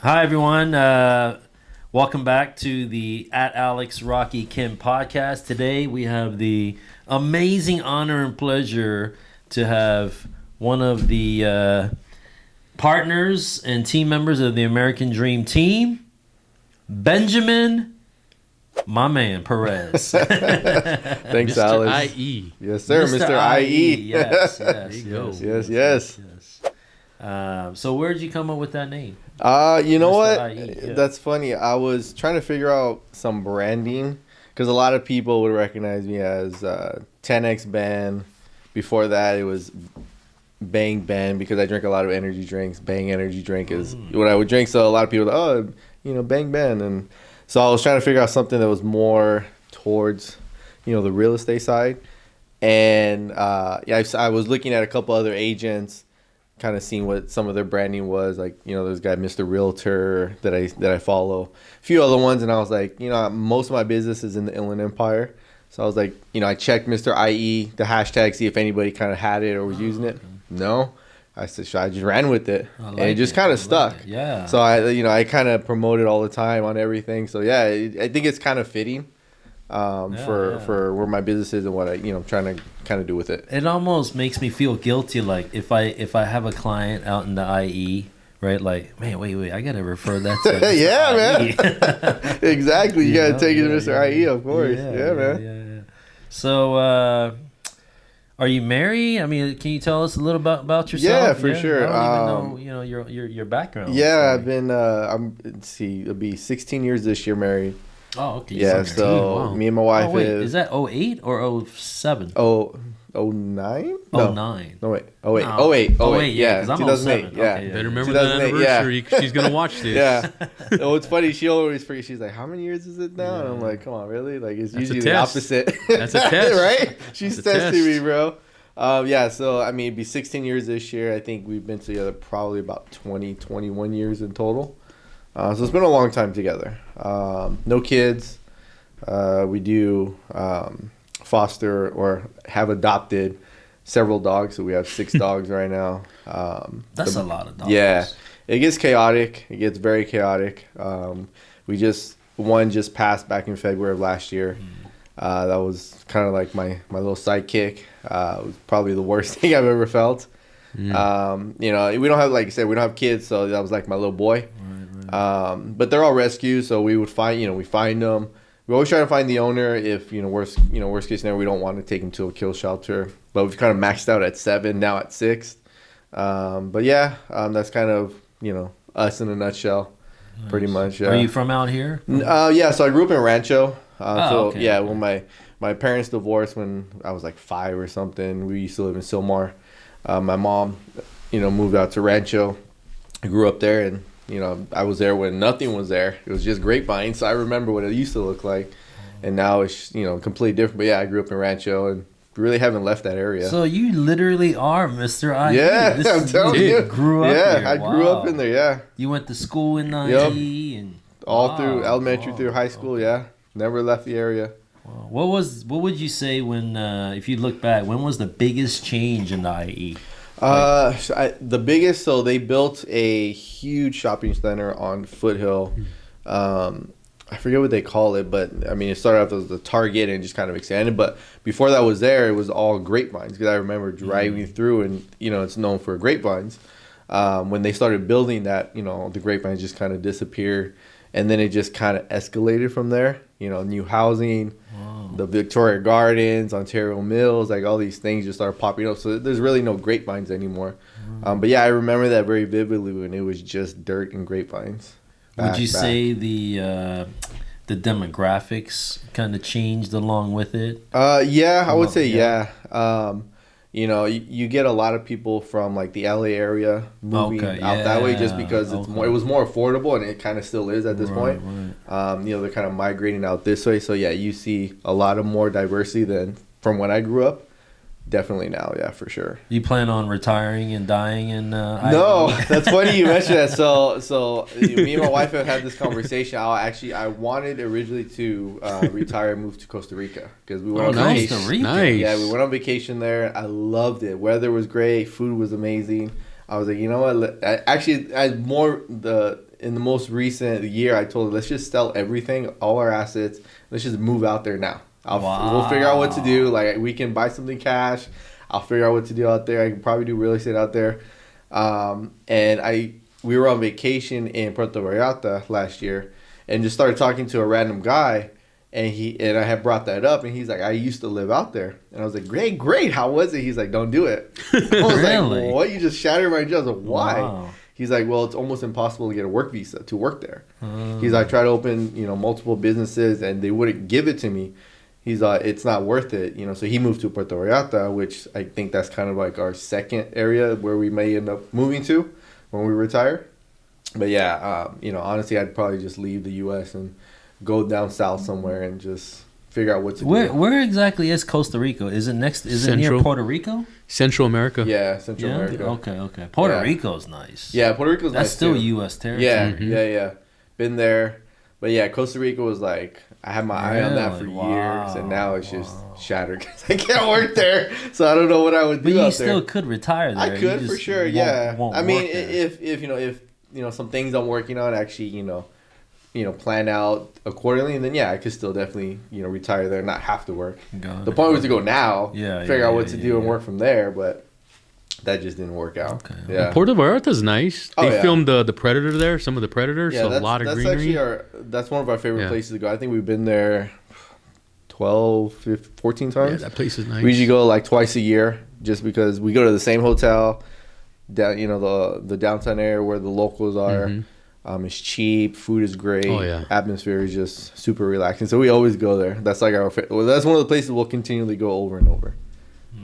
Hi, everyone. Welcome back to the At Alex Rocky Kim podcast. Today, we have the amazing honor and pleasure to have one of the partners and team members of the American Dream Team, Benjamin, my man, Perez. Thanks, Mr. Alex. IE. Yes, sir, Mr. IE. Yes, There you go. Yes. So where did you come up with that name? You know Mr. what? IE, yeah. That's funny. I was trying to figure out some branding because a lot of people would recognize me as 10X Ben. Before that, it was Bang Ben because I drink a lot of energy drinks. Bang energy drink is what I would drink. So a lot of people, Bang Ben. And so I was trying to figure out something that was more towards, the real estate side. And I was looking at a couple other agents, kind of seeing what some of their branding was. Like, there's a guy, Mr. Realtor, that I follow. A few other ones. And I was like, most of my business is in the Inland Empire. So I was like, I checked Mr. IE, the hashtag, see if anybody kind of had it or was using it. No. I said, I just ran with it. And it just kind of stuck. Yeah. So I kind of promote it all the time on everything. So yeah, I think it's kind of fitting for where my business is and what I'm trying to kind of do with it. It almost makes me feel guilty, like if I have a client out in the IE, right? Like, man, wait, I gotta refer that to Mr. Yeah, IE. man. Exactly. You gotta take it to Mr. IE, of course. Yeah, man. Yeah. So, are you married? I mean, can you tell us a little about yourself? Yeah, for sure. I don't even know, your background. Yeah, I've been. It'll be 16 years this year married. Oh, okay. Yeah, so Wow. me and my wife is that 08 or 07? 09? No. 09. No, wait. No. 08. Yeah, Yeah, 'cause I'm 2008. 07. Yeah. Okay, Better remember that 2008, yeah. anniversary. She's going to watch this. Yeah. Oh, it's funny. She always forgets. She's like, how many years is it now? And I'm like, come on, really? Like, it's That's a usually the test. opposite. That's a test. Right? She's That's a testing me, test. bro. So, I mean, it'd be 16 years this year. I think we've been together probably about 21 years in total. So it's been a long time together. No kids. We do foster or have adopted several dogs. So we have 6 dogs right now. That's a lot of dollars. Yeah. It gets chaotic. It gets very chaotic. One just passed back in February of last year. That was kind of like my little sidekick. It was probably the worst thing I've ever felt. We don't have, like I said, we don't have kids, so that was like my little boy. Right. But they're all rescues, so we would we find them. We always try to find the owner. If worst case scenario, we don't want to take him to a kill shelter. But we've kind of maxed out at 7, now at 6. But yeah, that's kind of us in a nutshell, pretty much. Are you from out here? Yeah, so I grew up in Rancho. Okay. When my parents divorced when I was like 5 or something, we used to live in Silmar. My mom, moved out to Rancho. I grew up there, and I was there when nothing was there. It was just grapevines. So I remember what it used to look like, and now it's completely different. But yeah, I grew up in Rancho and really haven't left that area. So you literally are Mr. IE. Yeah, I'm telling you. Grew up Yeah, here. I grew up in there. Yeah, You went to school in Yep. IE and all through elementary through high school. Yeah, never left the area. Wow. What would you say when if you look back, when was the biggest change in the IE? The biggest, so they built a huge shopping center on Foothill. I forget what they call it, but I mean, it started off as the Target and just kind of expanded. But before that was there, it was all grapevines. Because I remember driving through, and it's known for grapevines. When they started building that, the grapevines just kind of disappeared, and then it just kind of escalated from there. New housing, the Victoria Gardens, Ontario Mills, like all these things just started popping up. So there's really no grapevines anymore. But yeah, I remember that very vividly when it was just dirt and grapevines. Would you say the demographics kind of changed along with it? Yeah, I would say yeah. You get a lot of people from like the LA area moving out that way just because it was more affordable, and it kind of still is at this point. Right. They're kind of migrating out this way. So yeah, you see a lot of more diversity than from when I grew up. Definitely now, yeah, for sure. You plan on retiring and dying in No, that's funny you mentioned that. So me and my wife have had this conversation. I wanted originally to retire and move to Costa Rica because we went on vacation. Costa Rica. Nice. Yeah, we went on vacation there. I loved it. Weather was great. Food was amazing. I was like, you know what? in the most recent year, I told her, let's just sell everything, all our assets. Let's just move out there now. We'll figure out what to do. Like, we can buy something cash. I'll figure out what to do out there. I can probably do real estate out there. We were on vacation in Puerto Vallarta last year, and just started talking to a random guy, and I had brought that up, and he's like, I used to live out there, and I was like, great, how was it? He's like, don't do it. I was Really? like, what? You just shattered my dreams. I was like, why? Wow. He's like, well, it's almost impossible to get a work visa to work there. He's like, I tried to open, multiple businesses, and they wouldn't give it to me. He's like, it's not worth it, So he moved to Puerto Vallarta, which I think that's kind of like our second area where we may end up moving to when we retire. But yeah, honestly, I'd probably just leave the U.S. and go down south somewhere and just figure out what to do. Where exactly is Costa Rica? Is it near Central. Puerto Rico? Central America. Yeah, Central America. Okay. Puerto Rico's nice. Yeah, Puerto Rico's That's nice still too. U.S. territory. Yeah. Been there. But yeah, Costa Rica was like, I had my eye on that for Really? years, and now it's just shattered because I can't work there. So I don't know what I would do But you out there. still could retire there. I could You for just sure, won't- yeah. won't I mean, work there. if some things I'm working on actually, plan out accordingly, and then I could still definitely retire there, and not have to work. Got The it. point was to go now, figure out what to do and yeah. work from there, but that just didn't work out. Okay. Yeah. Puerto Vallarta's nice. Oh, They yeah. filmed the Predator there. Some of the Predators. So a lot of that's greenery. actually that's one of our favorite Yeah. places to go. I think we've been there 12, 15, 14 Yeah, times. that place is nice. We usually go like twice a year, just because we go to the same hotel, down the downtown area where the locals are. Mhm. It's cheap, food is great. Oh, yeah. Atmosphere is just super relaxing. So we always go there. That's like that's one of the places we'll continually go over and over,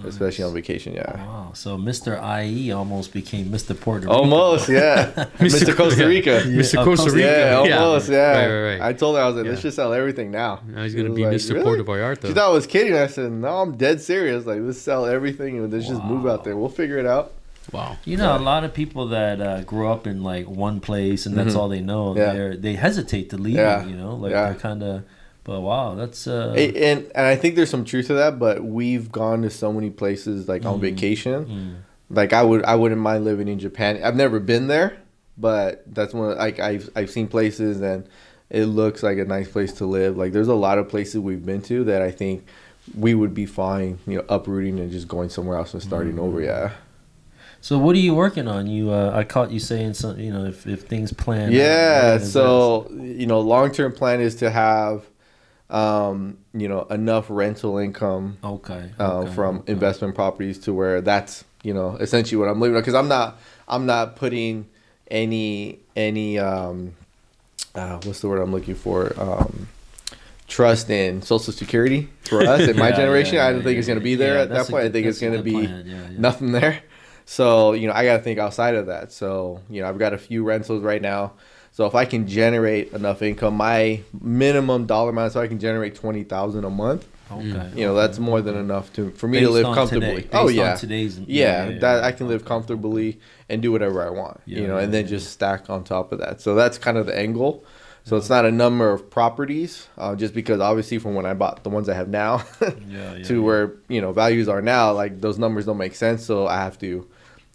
especially on vacation. Yeah. Wow. So Mr. IE almost became Mr. Puerto Rico. Almost, yeah. Mr. Costa Rica. Mr. Oh, Costa Costa Rica. Yeah, almost, yeah. Right. I told her, I was like, let's Yeah. just sell everything now. Now he's She gonna was be like, Mr. "Really?" Puerto Vallarta. She thought I was kidding. I said, no, I'm dead serious. Like, let's sell everything and let's just move out there. We'll figure it out. Wow. You know, a lot of people that grow up in like one place and that's all they know, Yeah. they hesitate to leave. Yeah. It, like Yeah. they're kind of. But wow, that's And I think there's some truth to that, but we've gone to so many places like on vacation. Like I wouldn't mind living in Japan. I've never been there, but that's one like I've seen places and it looks like a nice place to live. Like there's a lot of places we've been to that I think we would be fine, uprooting and just going somewhere else and starting over. Yeah. So what are you working on? I caught you saying something. If things plan. Yeah. out, So long-term plan is to have, enough rental income. Okay. From investment properties to where that's essentially what I'm living on, because I'm not putting any what's the word I'm looking for, trust in Social Security for us in my generation. I don't think it's going to be there at that point. I think it's going to be nothing there. So I got to think outside of that. So I've got a few rentals right now. So if I can generate enough income, my minimum dollar amount, so I can generate $20,000 a month. Okay. That's more than enough for me to Based live on comfortably. today. Oh Based yeah, on today's. that I can live comfortably and do whatever I want. And then just stack on top of that. So that's kind of the end goal. So it's not a number of properties, just because obviously from when I bought the ones I have now to where values are now, like those numbers don't make sense. So I have to,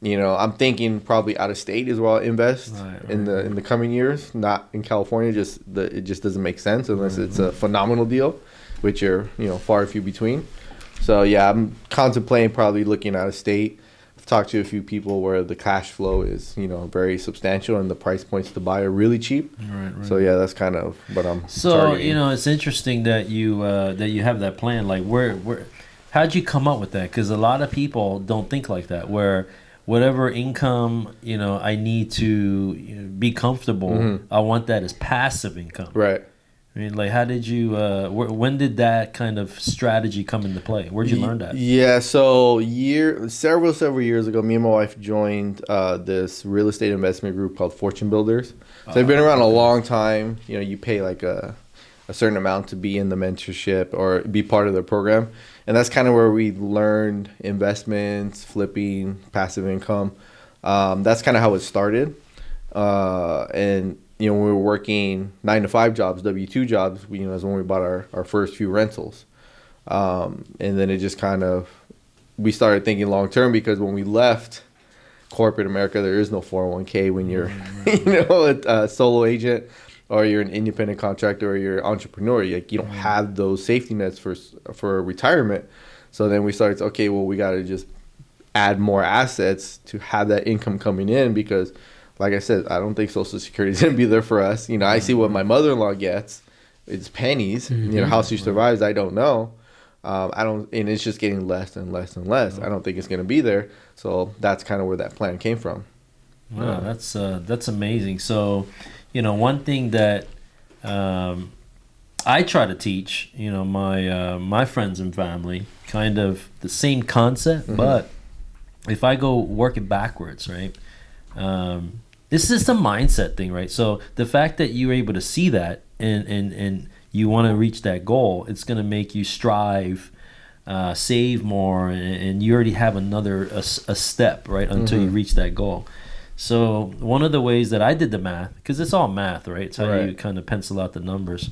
I'm thinking probably out of state is where I'll invest in the coming years, not in California. It just doesn't make sense unless it's a phenomenal deal, which are far and few between. So yeah, I'm contemplating probably looking out of state. I've talked to a few people where the cash flow is very substantial and the price points to buy are really cheap. Right. So yeah, that's kind of what I'm So targeting. it's interesting that you have that plan. Like where how'd you come up with that? Because a lot of people don't think like that. Where whatever income I need to be comfortable, I want that as passive income. Right. I mean, like, how did you? When did that kind of strategy come into play? Where'd you learn that? Yeah, so several years ago, me and my wife joined this real estate investment group called Fortune Builders. So they've been around a long time. You pay like a certain amount to be in the mentorship or be part of their program, and that's kind of where we learned investments, flipping, passive income. That's kind of how it started, and. When we were working 9-to-5 jobs, W-2 jobs, is when we bought our first few rentals. And then it just kind of, we started thinking long term, because when we left corporate America, there is no 401k when you're, a solo agent or you're an independent contractor or you're an entrepreneur. Like, you don't have those safety nets for retirement. So then we started, okay, well, we got to just add more assets to have that income coming in because, like I said, I don't think Social Security is going to be there for us. I see what my mother-in-law gets. It's pennies. How she survives, I don't know. And it's just getting less and less and less. I don't think it's going to be there. So that's kind of where that plan came from. Wow, that's amazing. So, one thing that I try to teach, my friends and family, kind of the same concept, but if I go work it backwards, right? This is a mindset thing, right? So the fact that you're able to see that and you want to reach that goal, it's going to make you strive, save more, and you already have a step, right, until you reach that goal. So one of the ways that I did the math, because it's all math, right? It's how you kind of pencil out the numbers.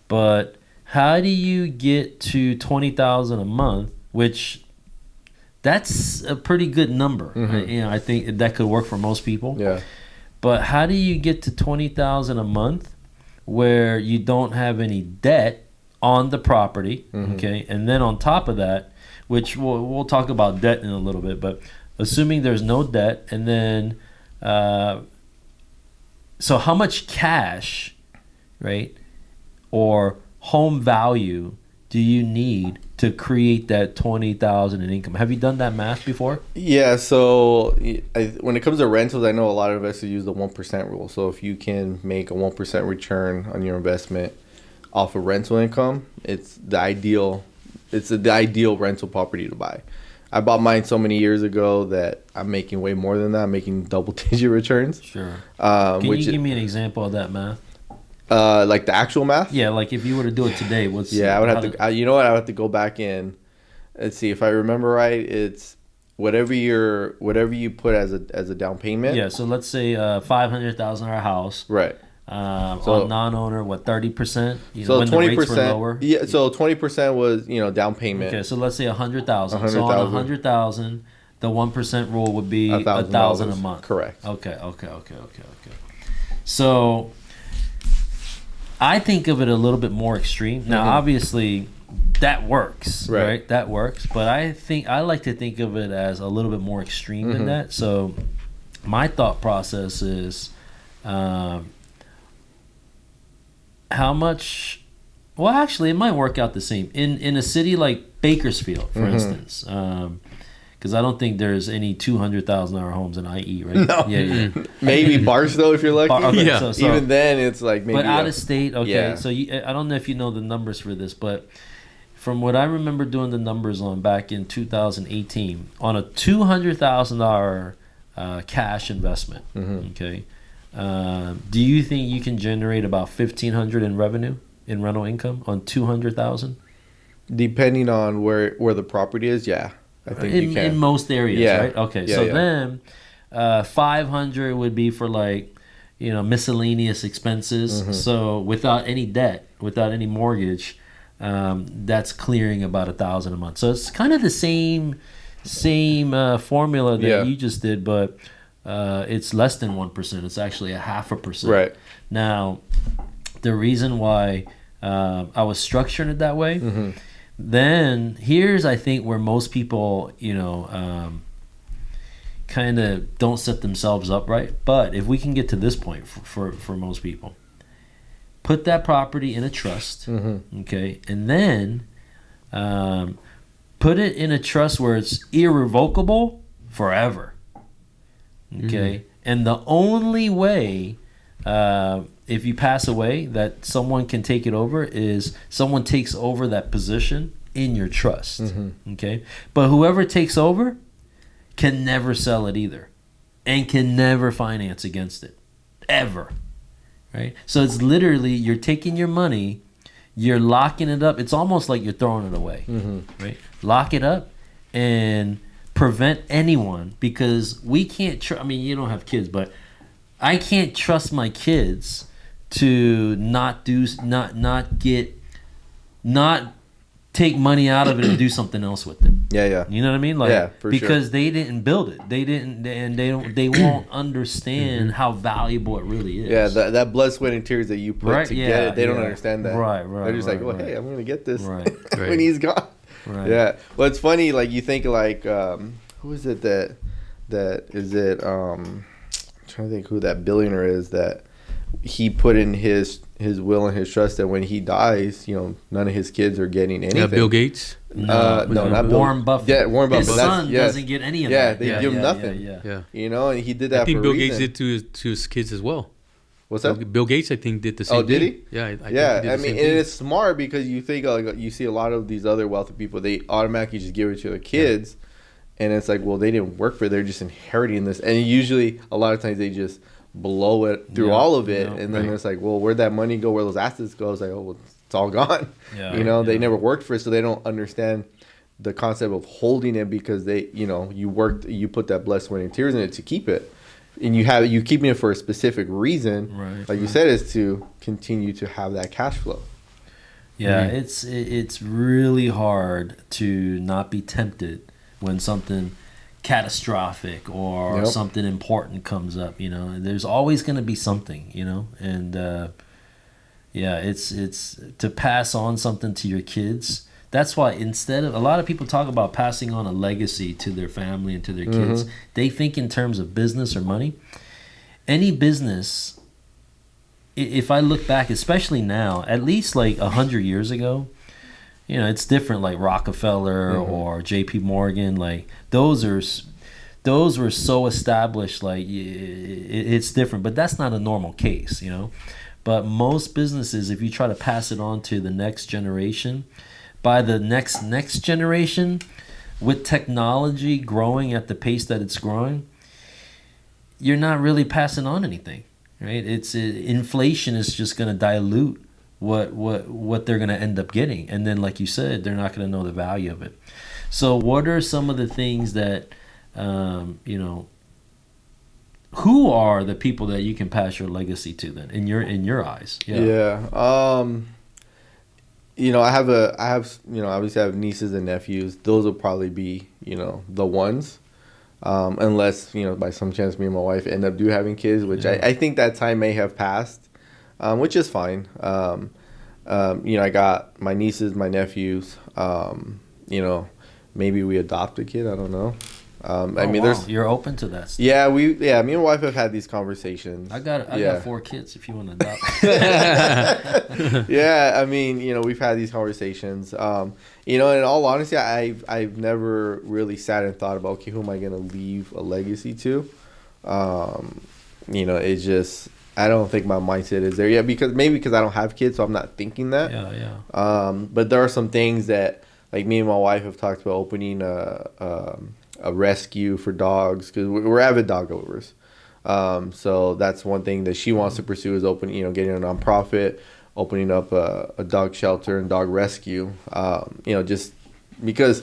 But how do you get to $20,000 a month, which that's a pretty good number. I think that could work for most people. Yeah. But how do you get to $20,000 a month where you don't have any debt on the property, okay? And then on top of that, which we'll talk about debt in a little bit, but assuming there's no debt, and then so how much cash, right, or home value do you need to create that $20,000 in income? Have you done that math before? Yeah. So when it comes to rentals, I know a lot of investors use the 1% rule. So if you can make a 1% return on your investment off of rental income, it's the ideal rental property to buy. I bought mine so many years ago that I'm making way more than that. I'm making double-digit returns. Sure. Can you give me an example of that math? Like the actual math? Yeah, like if you were to do it today, what's... Yeah, I would have to... you know what? I would have to go back in. Let's see. If I remember right, it's whatever you put as a down payment. Yeah, so let's say $500,000 house. Right. On non-owner, 30%? So when 20%. The rates were lower? Yeah, so 20% was, down payment. Okay, so let's say $100,000. So on $100,000, the 1% rule would be $1,000 a month. Correct. Okay. So I think of it a little bit more extreme. Now, obviously, that works, right? That works. But I like to think of it as a little bit more extreme than that. So my thought process is... how much? Well, actually, it might work out the same in a city like Bakersfield, for instance, because I don't think there's any $200,000 homes in IE, right? No. Yeah. Maybe Barstow if you're lucky. Okay, yeah. So even then, it's like maybe. But out of state, okay. Yeah. So I don't know if you know the numbers for this, but from what I remember doing the numbers on back in 2018, on a $200,000 cash investment, okay. Do you think you can generate about $1,500 in revenue in rental income on $200,000? Depending on where the property is, yeah, I think you can. In most areas, right? Okay, yeah, so then $500 would be for miscellaneous expenses. So without any debt, without any mortgage, that's clearing about $1,000 a month. So it's kind of the same formula that you just did, but. It's less than 1%. It's actually 0.5%. Right. Now, the reason why I was structuring it that way, then here's I think where most people, kind of don't set themselves up right. But if we can get to this point for most people, put that property in a trust, okay, and then put it in a trust where it's irrevocable forever. Okay, and the only way, if you pass away, that someone can take it over is someone takes over that position in your trust. Okay, but whoever takes over can never sell it either, and can never finance against it, ever. Right. So it's literally you're taking your money, you're locking it up. It's almost like you're throwing it away. Right. Lock it up, and prevent anyone, because we can't you don't have kids, but I can't trust my kids to not take money out of it and do something else with it. Yeah. You know what I mean? Like, yeah, for because sure. they didn't build it. They didn't, and they won't understand how valuable it really is. Yeah, that blood, sweat, and tears that you put to get it, they don't understand that. Right. They're just like, well, hey, I'm gonna get this Right. when he's gone. Right. Yeah. Well, it's funny. Like you think like, who is it that is it? I'm trying to think who that billionaire is that he put in his will and his trust that when he dies, none of his kids are getting anything. Yeah, Bill Gates. No, not Warren Buffett. Yeah, Warren Buffett. His son doesn't get any of that. They give him nothing. Yeah. And he did that. I think for Bill a Gates reason. did to his kids as well. What's that? Bill Gates, I think, did the same. Oh, did thing. he? Yeah, I think he Yeah. did I the mean, same and thing. it's smart because you think like you see a lot of these other wealthy people, they automatically just give it to their kids, and it's like, well, they didn't work for it; they're just inheriting this, and usually a lot of times they just blow it through all of it, and then it's like, well, where'd that money go? Where those assets go? It's like, oh, well, it's all gone. Yeah, They never worked for it, so they don't understand the concept of holding it because they, you put that blood, sweat, and tears in it to keep it, and you keeping it for a specific reason, Right. like you said, is to continue to have that cash flow. Yeah, it's really hard to not be tempted when something catastrophic or something important comes up. There's always going to be something, and it's to pass on something to your kids. That's why instead of, a lot of people talk about passing on a legacy to their family and to their kids, they think in terms of business or money. Any business, if I look back, especially now, at least like 100 years ago, it's different. Like Rockefeller or J.P. Morgan, like those were so established. Like it's different, but that's not a normal case, But most businesses, if you try to pass it on to the next generation, by the next generation, with technology growing at the pace that it's growing, you're not really passing on anything, right? Inflation is just going to dilute what they're going to end up getting, and then, like you said, they're not going to know the value of it. So, what are some of the things that who are the people that you can pass your legacy to then in your eyes? Obviously I have nieces and nephews. Those will probably be, the ones. Unless, by some chance me and my wife end up having kids, which I think that time may have passed, which is fine. I got my nieces, my nephews, maybe we adopt a kid. I don't know. You're open to that stuff. Yeah, me and my wife have had these conversations. I got 4 kids if you want to adopt. Yeah, we've had these conversations. In all honesty, I've never really sat and thought about, okay, who am I going to leave a legacy to? It's just, I don't think my mindset is there yet because I don't have kids, so I'm not thinking that. Yeah. But there are some things that, like, me and my wife have talked about opening a rescue for dogs because we're avid dog owners. So that's one thing that she wants to pursue is getting a nonprofit, opening up a dog shelter and dog rescue. Just because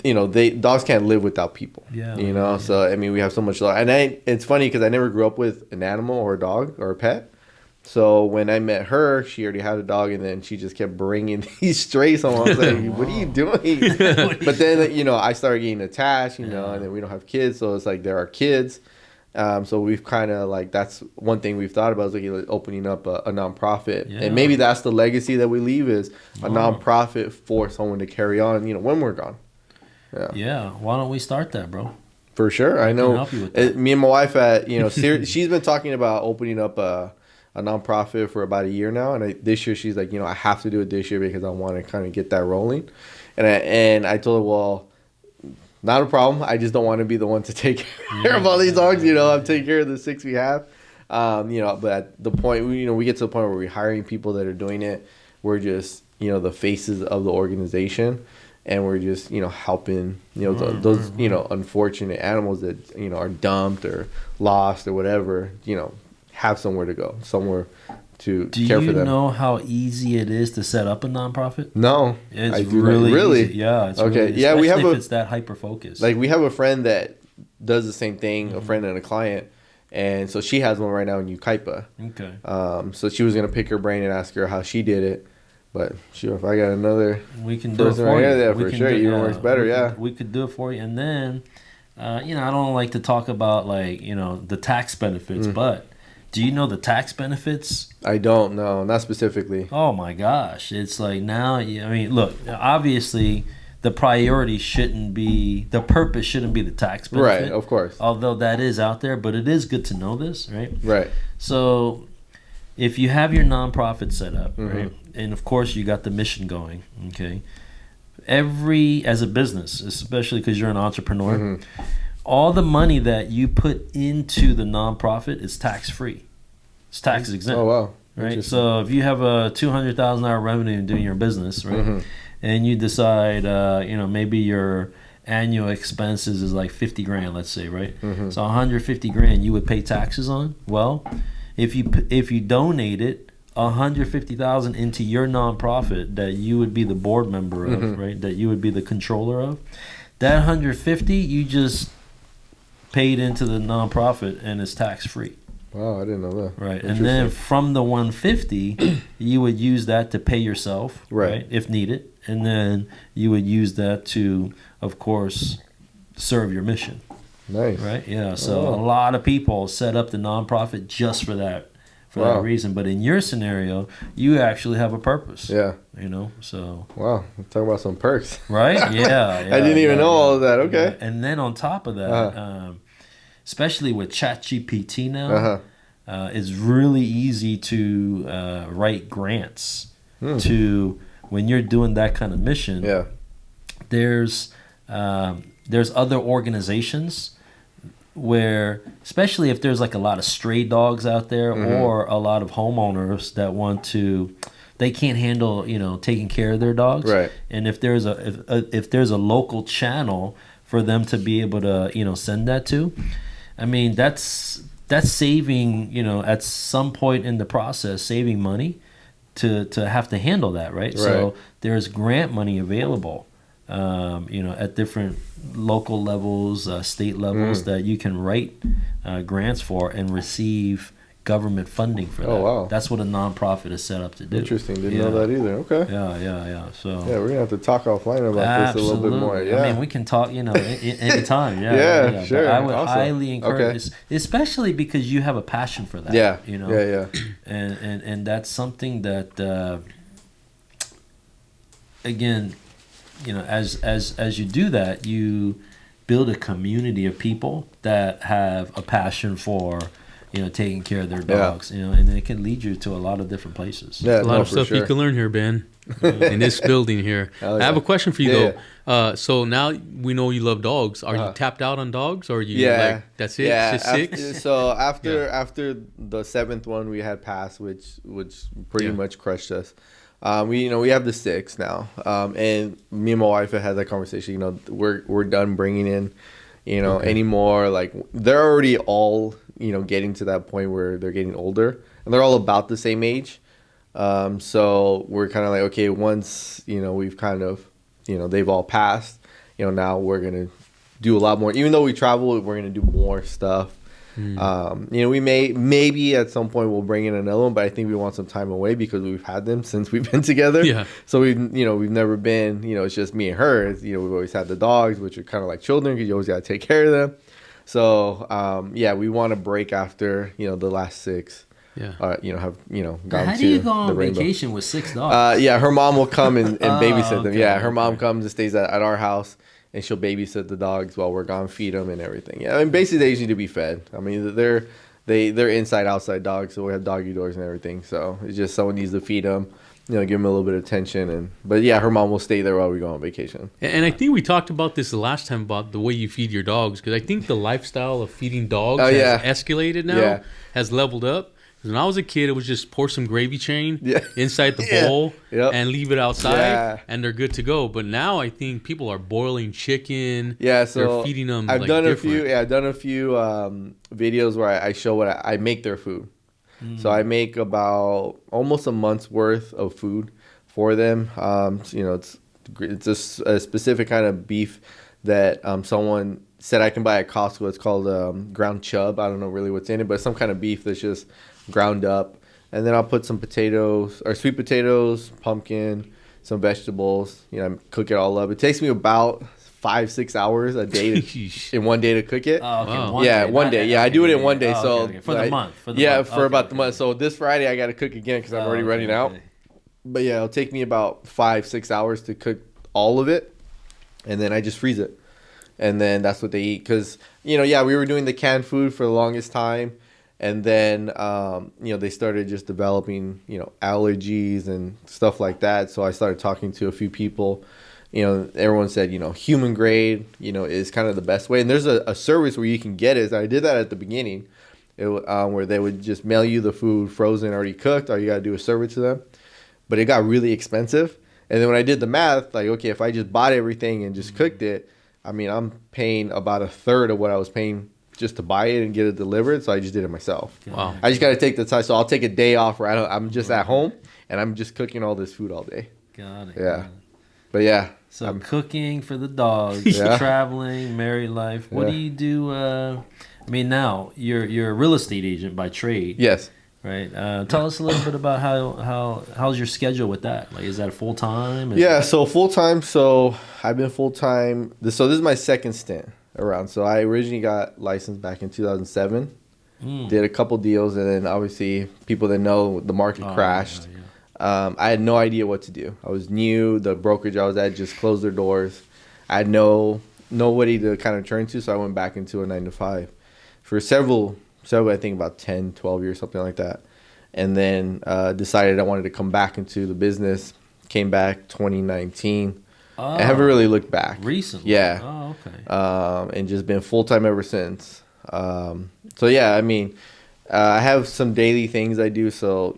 dogs can't live without people. Yeah. So we have so much love, and it's funny because I never grew up with an animal or a dog or a pet. So when I met her, she already had a dog, and then she just kept bringing these strays home. I was like, "What are you doing?" But then, I started getting attached, and then we don't have kids, so it's like there are kids. So we've kind of like that's one thing we've thought about is like opening up a nonprofit, and maybe that's the legacy that we leave is a nonprofit for someone to carry on, when we're gone. Yeah. Why don't we start that, bro? For sure, I know. Help you with that. Me and my wife she's been talking about opening up a nonprofit for about a year now, and this year she's like, I have to do it this year because I want to kind of get that rolling, and I told her, well, not a problem. I just don't want to be the one to take care of all these dogs. I'm taking care of the 6 we have. But at the point, we get to the point where we're hiring people that are doing it. We're just, the faces of the organization, and we're just, helping, those, unfortunate animals that, are dumped or lost or whatever, have somewhere to go, somewhere to care for them. Do you know how easy it is to set up a nonprofit? No, it's really easy. Yeah. It's okay. Really, yeah, we have if it's that hyper focused. Like we have a friend that does the same thing, a friend and a client, and so she has one right now in Ukaipa. Okay. So she was gonna pick her brain and ask her how she did it, But sure, if I got another We can do it person for right you. here, yeah, We for can sure, do- even works better. we could do it for you. And then, I don't like to talk about like the tax benefits, but do you know the tax benefits? I don't know, not specifically. Oh my gosh, it's like now. I mean, look, obviously, the priority shouldn't be the purpose shouldn't be the tax benefit, Right, of course. although that is out there. But it is good to know this, right? Right. So, if you have your nonprofit set up, right, and of course you got the mission going, okay, as a business, especially because you're an entrepreneur, all the money that you put into the nonprofit is tax free. It's tax exempt. Oh wow. Right. So if you have a $200,000 revenue doing your business, right, and you decide, maybe your annual expenses is like 50 grand, let's say, right? So 150 grand you would pay taxes on. Well, if you donated 150,000 into your nonprofit that you would be the board member of, right? That you would be the controller of, that 150 you just paid into the nonprofit and it's tax free. Wow, I didn't know that. Right. And then from the 150 you would use that to pay yourself, right, if needed. And then you would use that to, of course, serve your mission. Nice. Right? Yeah. So a lot of people set up the nonprofit just for that that reason. But in your scenario, you actually have a purpose. Yeah. So. Wow. Talking about some perks. Right? Yeah. I didn't even know all of that. Okay. Yeah. And then on top of that, especially with ChatGPT now, it's really easy to write grants to when you're doing that kind of mission. Yeah. There's other organizations where, especially if there's like a lot of stray dogs out there or a lot of homeowners that they can't handle taking care of their dogs, right? And if there's a local channel for them to be able to send that to, I mean that's saving at some point in the process saving money to have to handle that, right? So there's grant money available at different local levels, state levels that you can write grants for and receive government funding for that. Oh, wow. That's what a nonprofit is set up to do. Interesting. Didn't know that either. Okay. Yeah. So yeah, we're gonna have to talk offline about this a little bit more. Yeah. I mean, we can talk, anytime. Yeah, sure. But I would awesome. highly encourage this, especially because you have a passion for that. Yeah. Yeah. And that's something that, again, as you do that, you build a community of people that have a passion for taking care of their dogs, and it can lead you to a lot of different places. Yeah, a lot of stuff you can learn here, Ben, in this building here. I have a question for you though. So now we know you love dogs. Are you tapped out on dogs, or are you like that's it? Yeah, just six. So after the seventh one we had passed, which pretty much crushed us. We have the 6 now, and me and my wife have had that conversation. We're done bringing in, anymore. Like they're already all getting to that point where they're getting older, and they're all about the same age. So we're kind of like, okay, once we've kind of they've all passed, now we're gonna do a lot more. Even though we travel, we're gonna do more stuff. We maybe at some point we'll bring in another one, but I think we want some time away because we've had them since we've been together. Yeah. So we've never been, it's just me and her. We've always had the dogs, which are kind of like children because you always got to take care of them. So we want to break after the last 6. Yeah. Have gone How to do you go on the rainbow. vacation with 6 dogs? Her mom will come and babysit them. Okay, Yeah, her mom comes and stays at our house. And she'll babysit the dogs while we're gone, feed them and everything. Yeah, I mean, basically they just need to be fed. I mean, they're inside outside dogs, so we have doggy doors and everything. So it's just someone needs to feed them, give them a little bit of attention. But her mom will stay there while we go on vacation. And I think we talked about this the last time about the way you feed your dogs, because I think the lifestyle of feeding dogs has escalated now, has leveled up. When I was a kid, it was just pour some gravy chain inside the bowl and leave it outside, and they're good to go. But now I think people are boiling chicken. Yeah, so they're feeding them. I've done a few videos where I show what I make their food. So I make about almost a month's worth of food for them. It's a specific kind of beef that someone said I can buy at Costco. It's called ground chub. I don't know really what's in it, but it's some kind of beef that's just ground up, and then I'll put some potatoes or sweet potatoes, pumpkin, some vegetables. Cook it all up. It takes me about 5-6 hours a day in one day to cook it. Oh, okay. Wow. One day. Yeah, I do it in one day. Oh, okay. For the month. For about the month. So this Friday I got to cook again because I'm already running out. But yeah, it'll take me about 5-6 hours to cook all of it, and then I just freeze it, and then that's what they eat. Because we were doing the canned food for the longest time, and then they started just developing allergies and stuff like that. So I started talking to a few people. Everyone said, human grade, is kind of the best way. And there's a service where you can get it. I did that at the beginning, where they would just mail you the food frozen, already cooked. All you got to do is serve it to them. But it got really expensive. And then when I did the math, like, okay, if I just bought everything and just cooked it, I mean, I'm paying about a third of what I was paying just to buy it and get it delivered. So I just did it myself. Wow. I just got to take the time. So I'll take a day off where I'm just at home and I'm just cooking all this food all day. Got it. Yeah. But yeah. So I'm cooking for the dogs, traveling, married life. What do you do? I mean, now you're a real estate agent by trade. Yes. Right. Tell us a little bit about how's your schedule with that? Like, is that full time? Yeah. So full time. So I've been full time. So this is my second stint around. So I originally got licensed back in 2007. Did a couple deals, and then obviously people that know the market crashed. Yeah. I had no idea what to do. I was new. The brokerage I was at just closed their doors. I had nobody to kind of turn to, so I went back into a 9-to-5 for several, I think about 10, 12 years, something like that. And then decided I wanted to come back into the business. Came back 2019. I haven't really looked back. Recently? Yeah. Oh, okay. And just been full-time ever since. So, yeah, I mean, I have some daily things I do. So,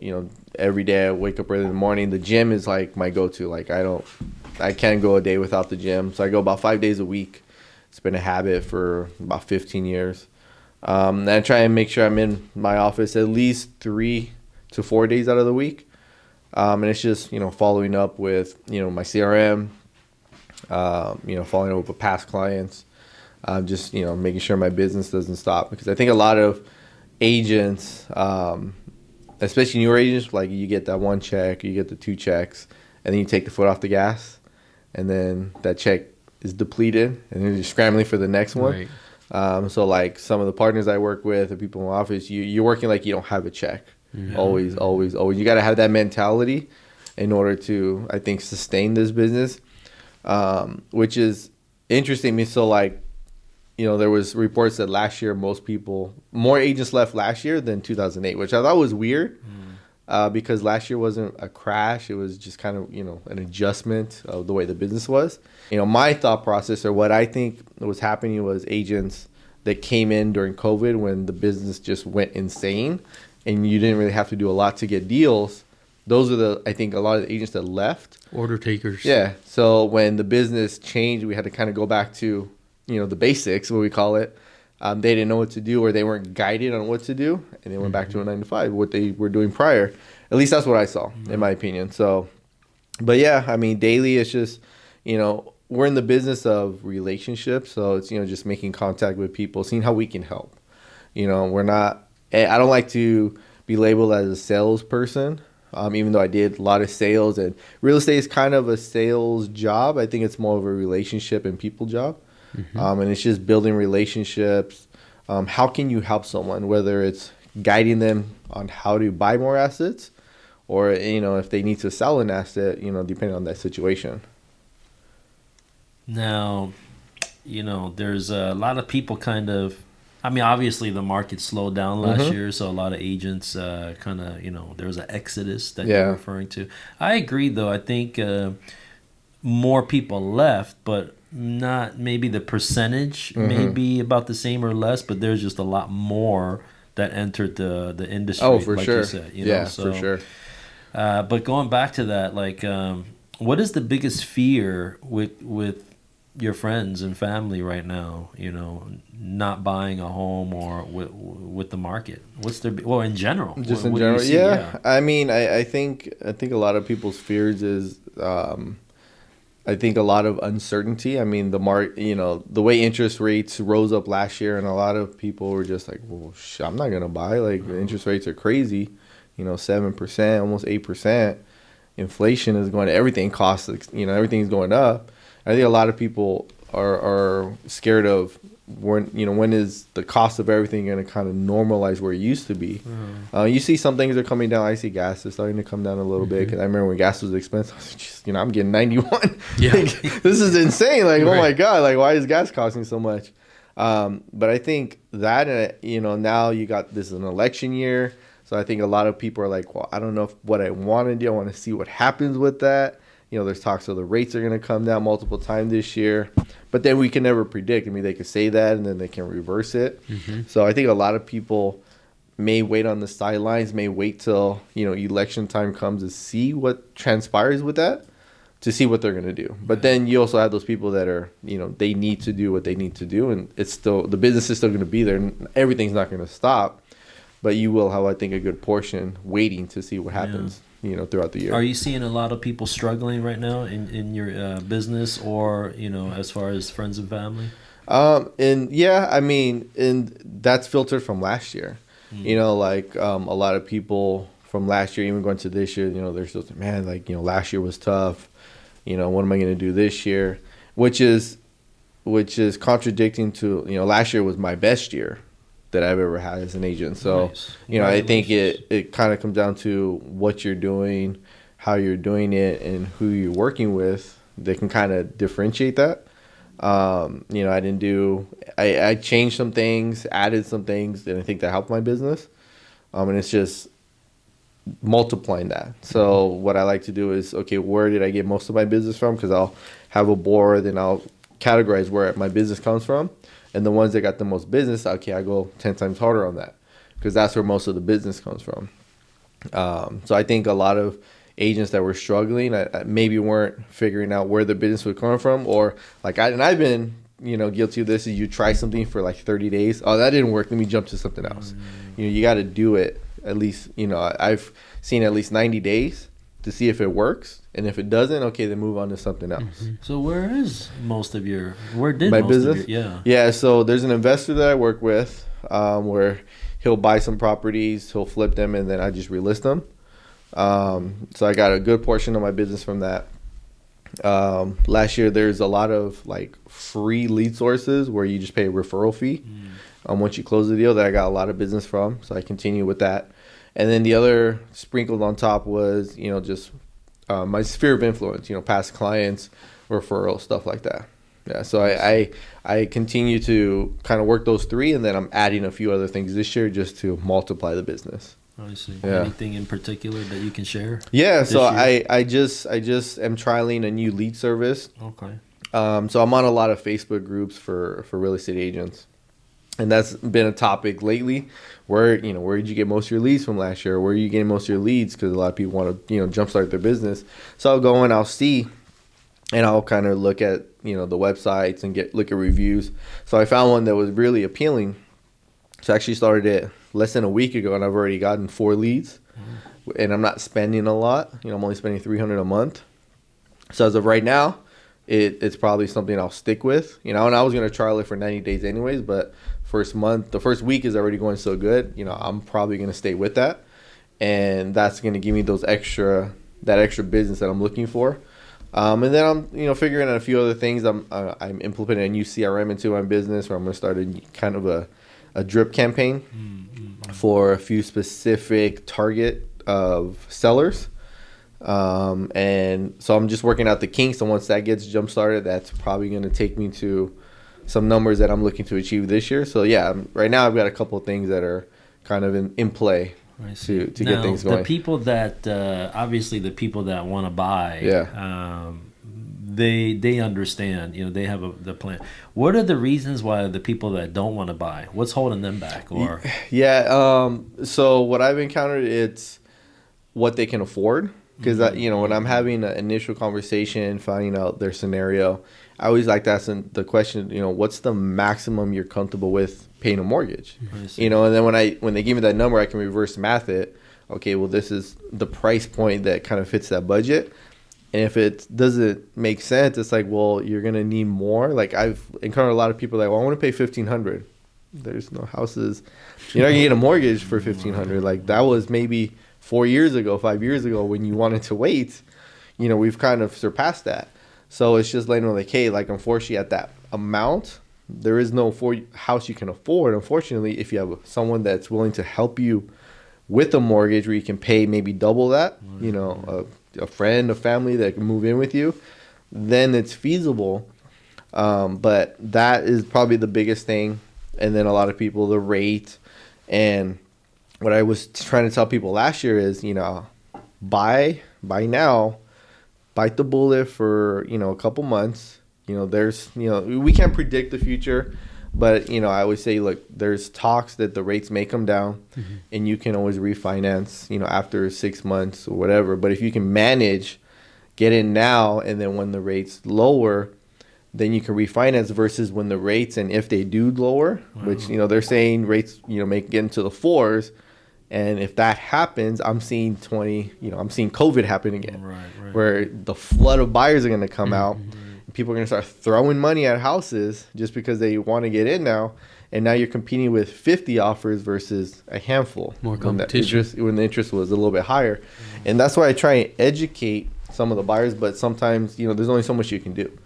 every day I wake up early in the morning. The gym is like my go-to. Like I can't go a day without the gym. So I go about 5 days a week. It's been a habit for about 15 years. And I try and make sure I'm in my office at least 3 to 4 days out of the week. And it's just, following up with, my CRM, following up with past clients, just, making sure my business doesn't stop. Because I think a lot of agents, especially newer agents, like you get that one check, you get the 2 checks, and then you take the foot off the gas, and then that check is depleted, and then you're scrambling for the next one. Right. So like some of the partners I work with, or people in my office, you're working like you don't have a check. Yeah. Always. You got to have that mentality in order to, I think, sustain this business, which is interesting. So like, there was reports that last year more agents left last year than 2008, which I thought was weird because last year wasn't a crash. It was just kind of, an adjustment of the way the business was. My thought process, or what I think was happening, was agents that came in during COVID when the business just went insane and you didn't really have to do a lot to get deals. Those are I think a lot of the agents that left. Order takers. Yeah. So when the business changed, we had to kind of go back to, the basics, what we call it. They didn't know what to do, or they weren't guided on what to do, and they went back to a 9-to-5, what they were doing prior. At least that's what I saw, in my opinion. So, but yeah, I mean, daily it's just, we're in the business of relationships, so it's, just making contact with people, seeing how we can help. We're not, I don't like to be labeled as a salesperson, even though I did a lot of sales, and real estate is kind of a sales job. I think it's more of a relationship and people job. And it's just building relationships. How can you help someone, whether it's guiding them on how to buy more assets, or, if they need to sell an asset, depending on that situation. Now, there's a lot of people obviously the market slowed down last year, so a lot of agents there was an exodus that you're referring to. I agree, though. I think more people left, but not maybe the percentage may be about the same or less, but there's just a lot more that entered the industry. Oh, for like sure. You said, for sure. But going back to that, like, what is the biggest fear with your friends and family right now? Not buying a home or with the market. What's their in general? Just in general, yeah. I mean, I think a lot of people's fears is. I think a lot of uncertainty. I mean, the way interest rates rose up last year, and a lot of people were just like, well, I'm not going to buy. Like, the interest rates are crazy. 7%, almost 8%. Inflation is going to everything costs, everything's going up. I think a lot of people are scared of when is the cost of everything going to kind of normalize where it used to be. You see some things are coming down. I see gas is starting to come down a little bit, because I remember when gas was expensive, I was just, I'm getting 91. Yeah. This is insane. Like, right. Oh my God, like, why is gas costing so much? But I think that, now you got, this is an election year. So I think a lot of people are like, well, I don't know what I want to do. I want to see what happens with that. There's talks of the rates are going to come down multiple times this year. But then we can never predict. I mean, they could say that and then they can reverse it. So I think a lot of people may wait on the sidelines, may wait till, election time comes to see what transpires with that, to see what they're going to do. But then you also have those people that are, they need to do what they need to do. And it's still, the business is still going to be there. And everything's not going to stop. But you will have, I think, a good portion waiting to see what happens, throughout the year. Are you seeing a lot of people struggling right now in your business, or, as far as friends and family? And that's filtered from last year. A lot of people from last year, even going to this year, they're still, man, last year was tough. What am I going to do this year? Which is contradicting to, last year was my best year that I've ever had as an agent. So, nice. I think it kind of comes down to what you're doing, how you're doing it, and who you're working with. They can kind of differentiate that. I changed some things, added some things, and I think that helped my business. And it's just multiplying that. So what I like to do is, okay, where did I get most of my business from? Because I'll have a board and I'll categorize where my business comes from. And the ones that got the most business, okay, I go 10 times harder on that, because that's where most of the business comes from. So I think a lot of agents that were struggling maybe weren't figuring out where the business was coming from, or I've been, guilty of this. Is you try something for 30 days. Oh, that didn't work. Let me jump to something else. You got to do it at least. I've seen at least 90 days to see if it works. And if it doesn't, okay, then move on to something else. So where did most of your business? Yeah, so there's an investor that I work with where he'll buy some properties, he'll flip them, and then I just relist them. So I got a good portion of my business from that. Last year, there's a lot of free lead sources where you just pay a referral fee once you close the deal, that I got a lot of business from. So I continue with that. And then the other sprinkled on top was, just my sphere of influence, past clients, referrals, stuff like that. Yeah, so I continue to kind of work those three, and then I'm adding a few other things this year just to multiply the business. I see. Yeah. Anything in particular that you can share? Yeah, so I just am trialing a new lead service. Okay. So I'm on a lot of Facebook groups for real estate agents. And that's been a topic lately. Where did you get most of your leads from last year? Where are you getting most of your leads? Because a lot of people want to, jumpstart their business. So I'll go and I'll see, and I'll kind of look at, the websites and look at reviews. So I found one that was really appealing. So I actually started it less than a week ago, and I've already gotten 4 leads. And I'm not spending a lot. I'm only spending $300 a month. So as of right now, it's probably something I'll stick with. And I was going to trial it for 90 days anyways, but the first week is already going so good. I'm probably going to stay with that, and that's going to give me that extra business that I'm looking for. And then I'm figuring out a few other things. I'm implementing a new CRM into my business, where I'm going to start kind of a drip campaign for a few specific target of sellers. And so I'm just working out the kinks, and once that gets jump started, that's probably going to take me to some numbers that I'm looking to achieve this year. So yeah, right now I've got a couple of things that are kind of in play to get things going. The people that obviously the people that want to buy, they understand. They have the plan. What are the reasons why the people that don't want to buy? What's holding them back? Or so what I've encountered, it's what they can afford. Because when I'm having an initial conversation, finding out their scenario, I always like to ask them the question, what's the maximum you're comfortable with paying a mortgage? And then when they give me that number, I can reverse math it. Okay, well, this is the price point that kind of fits that budget. And if it doesn't make sense, it's like, well, you're gonna need more. I've encountered a lot of people I want to pay $1,500. There's no houses. You're not gonna get a mortgage for $1,500. That was maybe 4 years ago, 5 years ago, when you wanted to wait, we've kind of surpassed that. So it's just letting them like, hey, like, unfortunately, at that amount, there is no house you can afford. Unfortunately, if you have someone that's willing to help you with a mortgage where you can pay maybe double that, a friend, a family that can move in with you, then it's feasible. But that is probably the biggest thing. And then a lot of people, the rate. And what I was trying to tell people last year is, buy now, bite the bullet for, a couple months. We can't predict the future, but, I always say, look, there's talks that the rates may come down, and you can always refinance, after 6 months or whatever. But if you can manage, get in now, and then when the rates lower, then you can refinance versus when the rates, and if they do lower, which, they're saying rates, may get into the 4s. And if that happens, I'm seeing COVID happen again, where the flood of buyers are going to come out. People are going to start throwing money at houses just because they want to get in now. And now you're competing with 50 offers versus a handful. More competition. When the interest was a little bit higher. And that's why I try and educate some of the buyers. But sometimes, there's only so much you can do.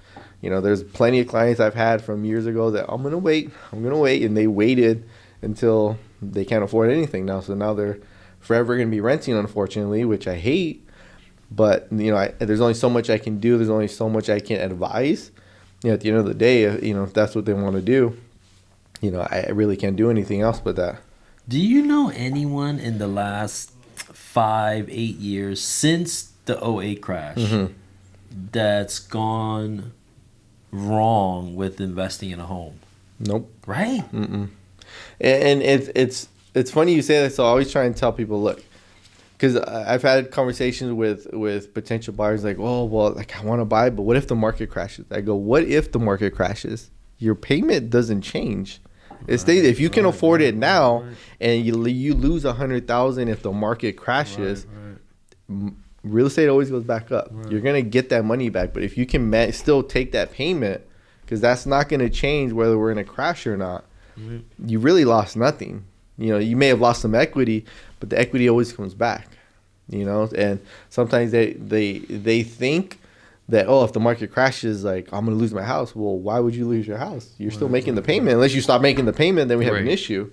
There's plenty of clients I've had from years ago that I'm going to wait. And they waited until they can't afford anything now. So now they're forever going to be renting, unfortunately, which I hate. But, there's only so much I can do. There's only so much I can advise. At the end of the day, if that's what they want to do, I really can't do anything else but that. Do you know anyone in the last 5-8 years since the 2008 crash that's gone wrong with investing in a home? Nope. Right? Mm-mm. And it's funny you say that. So I always try and tell people, look, because I've had conversations with potential buyers like, oh, well, like, I want to buy, but what if the market crashes? I go, what if the market crashes? Your payment doesn't change. It stays. If you can afford it now, and you lose $100,000 if the market crashes, real estate always goes back up. You're gonna get that money back. But if you can still take that payment, because that's not gonna change whether we're in a crash or not, you really lost nothing. You may have lost some equity, but the equity always comes back. And sometimes they think that, oh, if the market crashes, like, I'm going to lose my house. Well, why would you lose your house? You're still making the payment. Unless you stop making the payment, then we have an issue.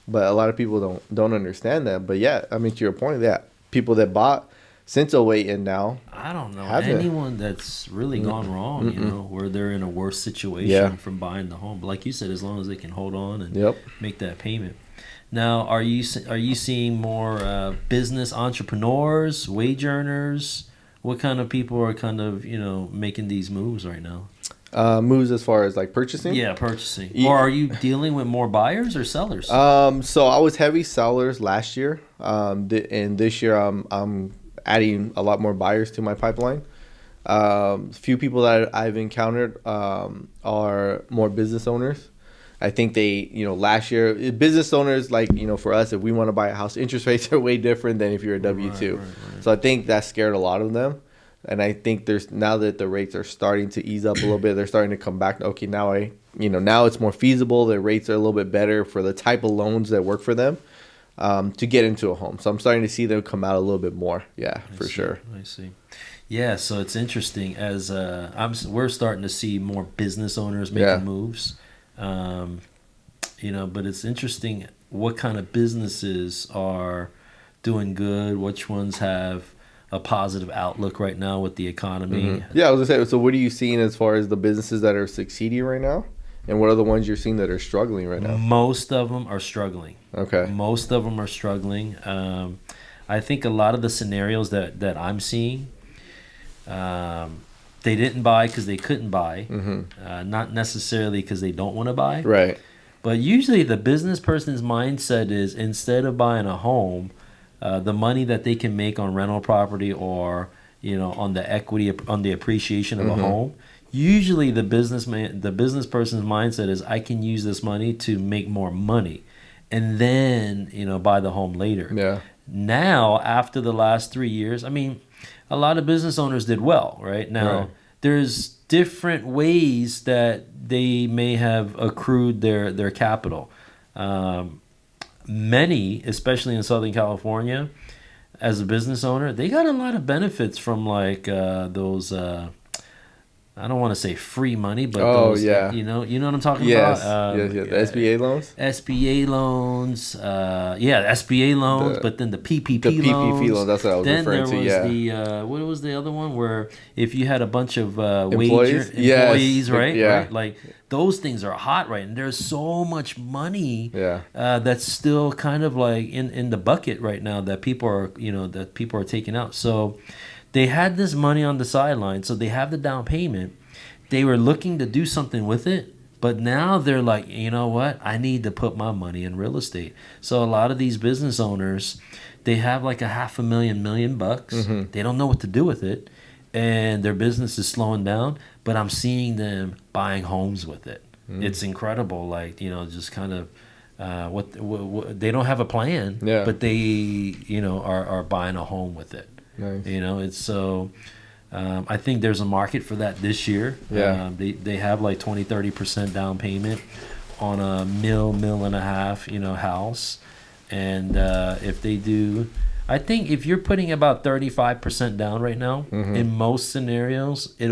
But a lot of people don't understand that. But yeah, I mean, to your point, that people that bought since 2008 and now, I don't know anyone that's really gone wrong, where they're in a worse situation from buying the home. But like you said, as long as they can hold on and make that payment. Now, are you seeing more business entrepreneurs, wage earners? What kind of people are kind of, making these moves right now? Moves as far as like purchasing? Yeah, purchasing. Or are you dealing with more buyers or sellers? So I was heavy sellers last year. And this year I'm adding a lot more buyers to my pipeline. Few people that I've encountered are more business owners. I think they, last year, business owners, like, for us, if we want to buy a house, interest rates are way different than if you're a W-2. Right. So I think that scared a lot of them. And I think now that the rates are starting to ease up a little bit, they're starting to come back. Okay, now now it's more feasible. The rates are a little bit better for the type of loans that work for them to get into a home. So I'm starting to see them come out a little bit more. Yeah, for sure. I see. Yeah, so it's interesting as we're starting to see more business owners making moves. But it's interesting what kind of businesses are doing good, which ones have a positive outlook right now with the economy. Yeah, I was gonna say, so what are you seeing as far as the businesses that are succeeding right now? And what are the ones you're seeing that are struggling right now? Most of them are struggling. Okay. Most of them are struggling. I think a lot of the scenarios that I'm seeing, they didn't buy because they couldn't buy, not necessarily because they don't want to buy. Right. But usually the business person's mindset is, instead of buying a home, the money that they can make on rental property or on the equity, on the appreciation of a home, usually the business person's mindset is, I can use this money to make more money, and then buy the home later. Yeah. Now, after the last 3 years, I mean, a lot of business owners did well, right? Now, there's different ways that they may have accrued their capital. Many, especially in Southern California, as a business owner, they got a lot of benefits from like those. I don't want to say free money, but those, you know what I'm talking about. Yes, the SBA loans. SBA loans, SBA loans, but then the PPP loans. That's what I was referring to. Then there was what was the other one where if you had a bunch of employees, right? Yeah. Right? Like those things are hot, right? And there's so much money that's still kind of like in the bucket right now that people are taking out. So they had this money on the sideline, so they have the down payment. They were looking to do something with it, but now they're like, you know what? I need to put my money in real estate. So a lot of these business owners, they have like $500,000, $1 million bucks. Mm-hmm. They don't know what to do with it, and their business is slowing down. But I'm seeing them buying homes with it. Mm. It's incredible. Like, just kind of. What they don't have a plan, but they are buying a home with it. Nice. It's so. I think there's a market for that this year. Yeah. They have like 20-30% down payment on a $1.5 million, house, and if they do, I think if you're putting about 35% down right now, mm-hmm. in most scenarios, the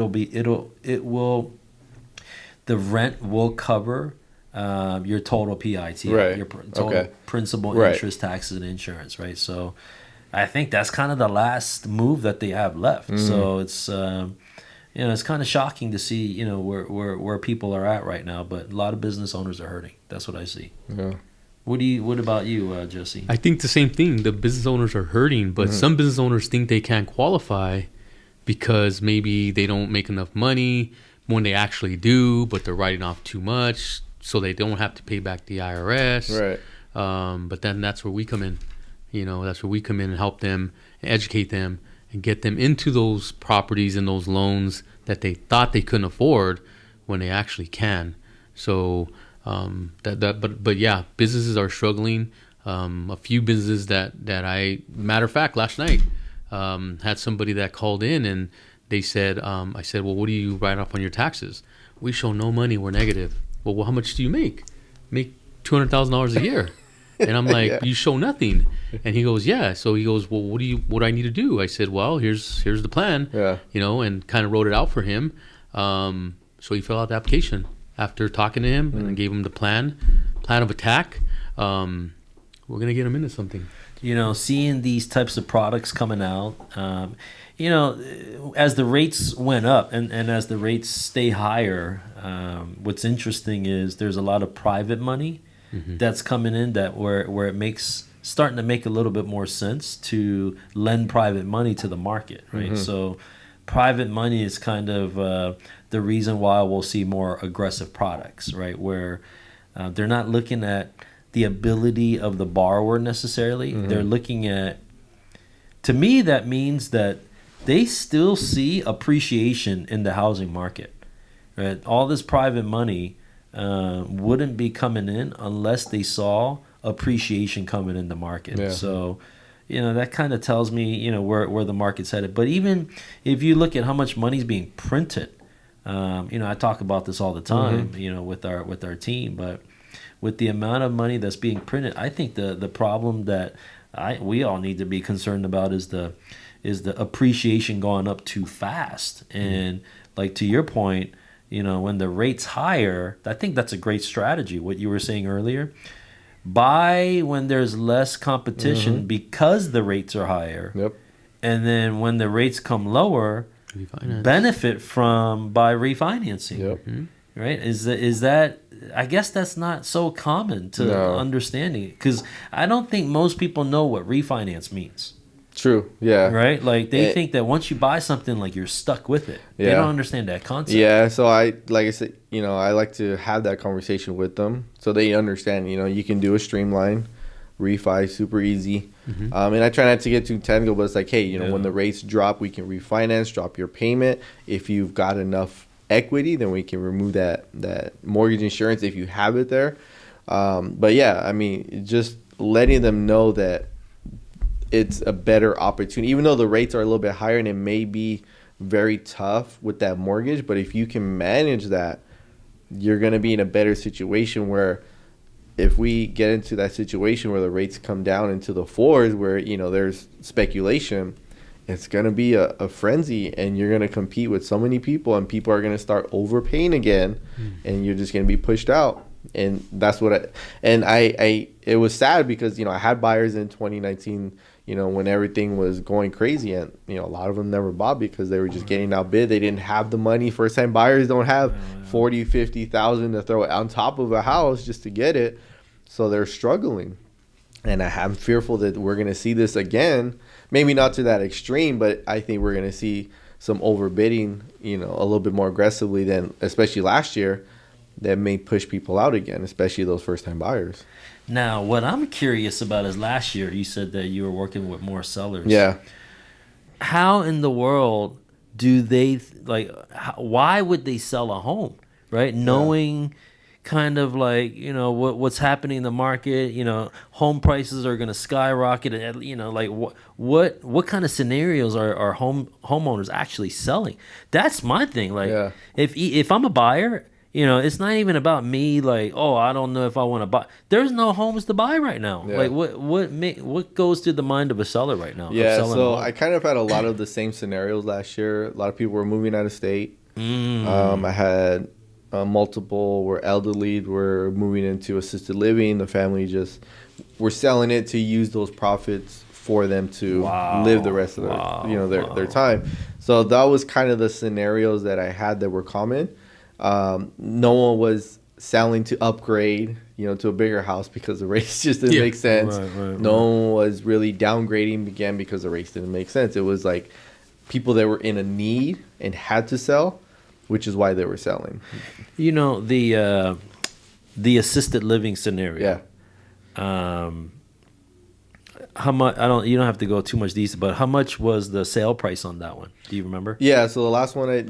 rent will cover your total PIT, right? Your total principal, interest, taxes, and insurance, right? So. I think that's kind of the last move that they have left. Mm. So it's it's kind of shocking to see where people are at right now. But a lot of business owners are hurting. That's what I see. Yeah. What about you, Jesse? I think the same thing. The business owners are hurting, but some business owners think they can't qualify because maybe they don't make enough money when they actually do, but they're writing off too much, so they don't have to pay back the IRS. Right. But then that's where we come in. That's where we come in and help them, and educate them, and get them into those properties and those loans that they thought they couldn't afford when they actually can. So, but yeah, businesses are struggling. A few businesses that matter of fact, last night, had somebody that called in and they said, I said, well, what do you write off on your taxes? We show no money. We're negative. Well, how much do you make? Make $200,000 a year. And I'm like, you show nothing. And he goes, yeah. So he goes, well, what do I need to do? I said, well, here's the plan. Yeah. And kind of wrote it out for him. So he filled out the application after talking to him and gave him the plan of attack. We're gonna get him into something. Seeing these types of products coming out, as the rates went up and as the rates stay higher, what's interesting is there's a lot of private money. Mm-hmm. That's coming in where it starting to make a little bit more sense to lend private money to the market, right? Mm-hmm. So private money is kind of the reason why we'll see more aggressive products, right? Where they're not looking at the ability of the borrower necessarily. Mm-hmm. They're looking at, to me, that means that they still see appreciation in the housing market, right? All this private money wouldn't be coming in unless they saw appreciation coming in the market. Yeah. So, that kind of tells me, where the market's headed. But even if you look at how much money's being printed, I talk about this all the time, mm-hmm. With our team, but with the amount of money that's being printed, I think the problem that we all need to be concerned about is the appreciation going up too fast. And like to your point, when the rate's higher, I think that's a great strategy. What you were saying earlier, buy when there's less competition mm-hmm. because the rates are higher. Yep. And then when the rates come lower, benefit by refinancing. Yep. Mm-hmm. Right? Is that? I guess that's not so common to understanding it, because I don't think most people know what refinance means. True. Yeah. Right? Like they think that once you buy something, like you're stuck with it. Yeah. They don't understand that concept. Yeah. So I said, I like to have that conversation with them so they understand, you can do a streamline refi, super easy. Mm-hmm. And I try not to get too technical, but it's like, hey, when the rates drop, we can refinance, drop your payment. If you've got enough equity, then we can remove that mortgage insurance if you have it there. But yeah, just letting them know that it's a better opportunity, even though the rates are a little bit higher and it may be very tough with that mortgage. But if you can manage that, you're going to be in a better situation where if we get into that situation where the rates come down into the fours, where there's speculation, it's gonna be a frenzy, and you're gonna compete with so many people, and people are gonna start overpaying again, and you're just gonna be pushed out. And that's what I it was sad because I had buyers in 2019, when everything was going crazy, and a lot of them never bought because they were just getting outbid. They didn't have the money. First time buyers don't have 40,000-50,000 to throw on top of a house just to get it, so they're struggling. And I'm fearful that we're gonna see this again. Maybe not to that extreme, but I think we're gonna see some overbidding, a little bit more aggressively than especially last year. That may push people out again, especially those first-time buyers. Now, what I'm curious about is last year you said that you were working with more sellers. Yeah. How in the world do they why would they sell a home, right? Knowing kind of what's happening in the market, home prices are going to skyrocket, and what kind of scenarios are homeowners actually selling? That's my thing. If I'm a buyer, it's not even about me. I don't know if I want to buy. There's no homes to buy right now. Yeah. What goes through the mind of a seller right now? Yeah, so I kind of had a lot of the same scenarios last year. A lot of people were moving out of state. I had multiple were elderly, were moving into assisted living. The family just were selling it to use those profits for them to live the rest of their time. So that was kind of the scenarios that I had that were common. No one was selling to upgrade, to a bigger house because the rates just didn't make sense. No one was really downgrading again because the rates didn't make sense. It was like people that were in a need and had to sell, which is why they were selling. The assisted living scenario. Yeah. How much? You don't have to go too much detail, but how much was the sale price on that one? Do you remember? Yeah, so the last one I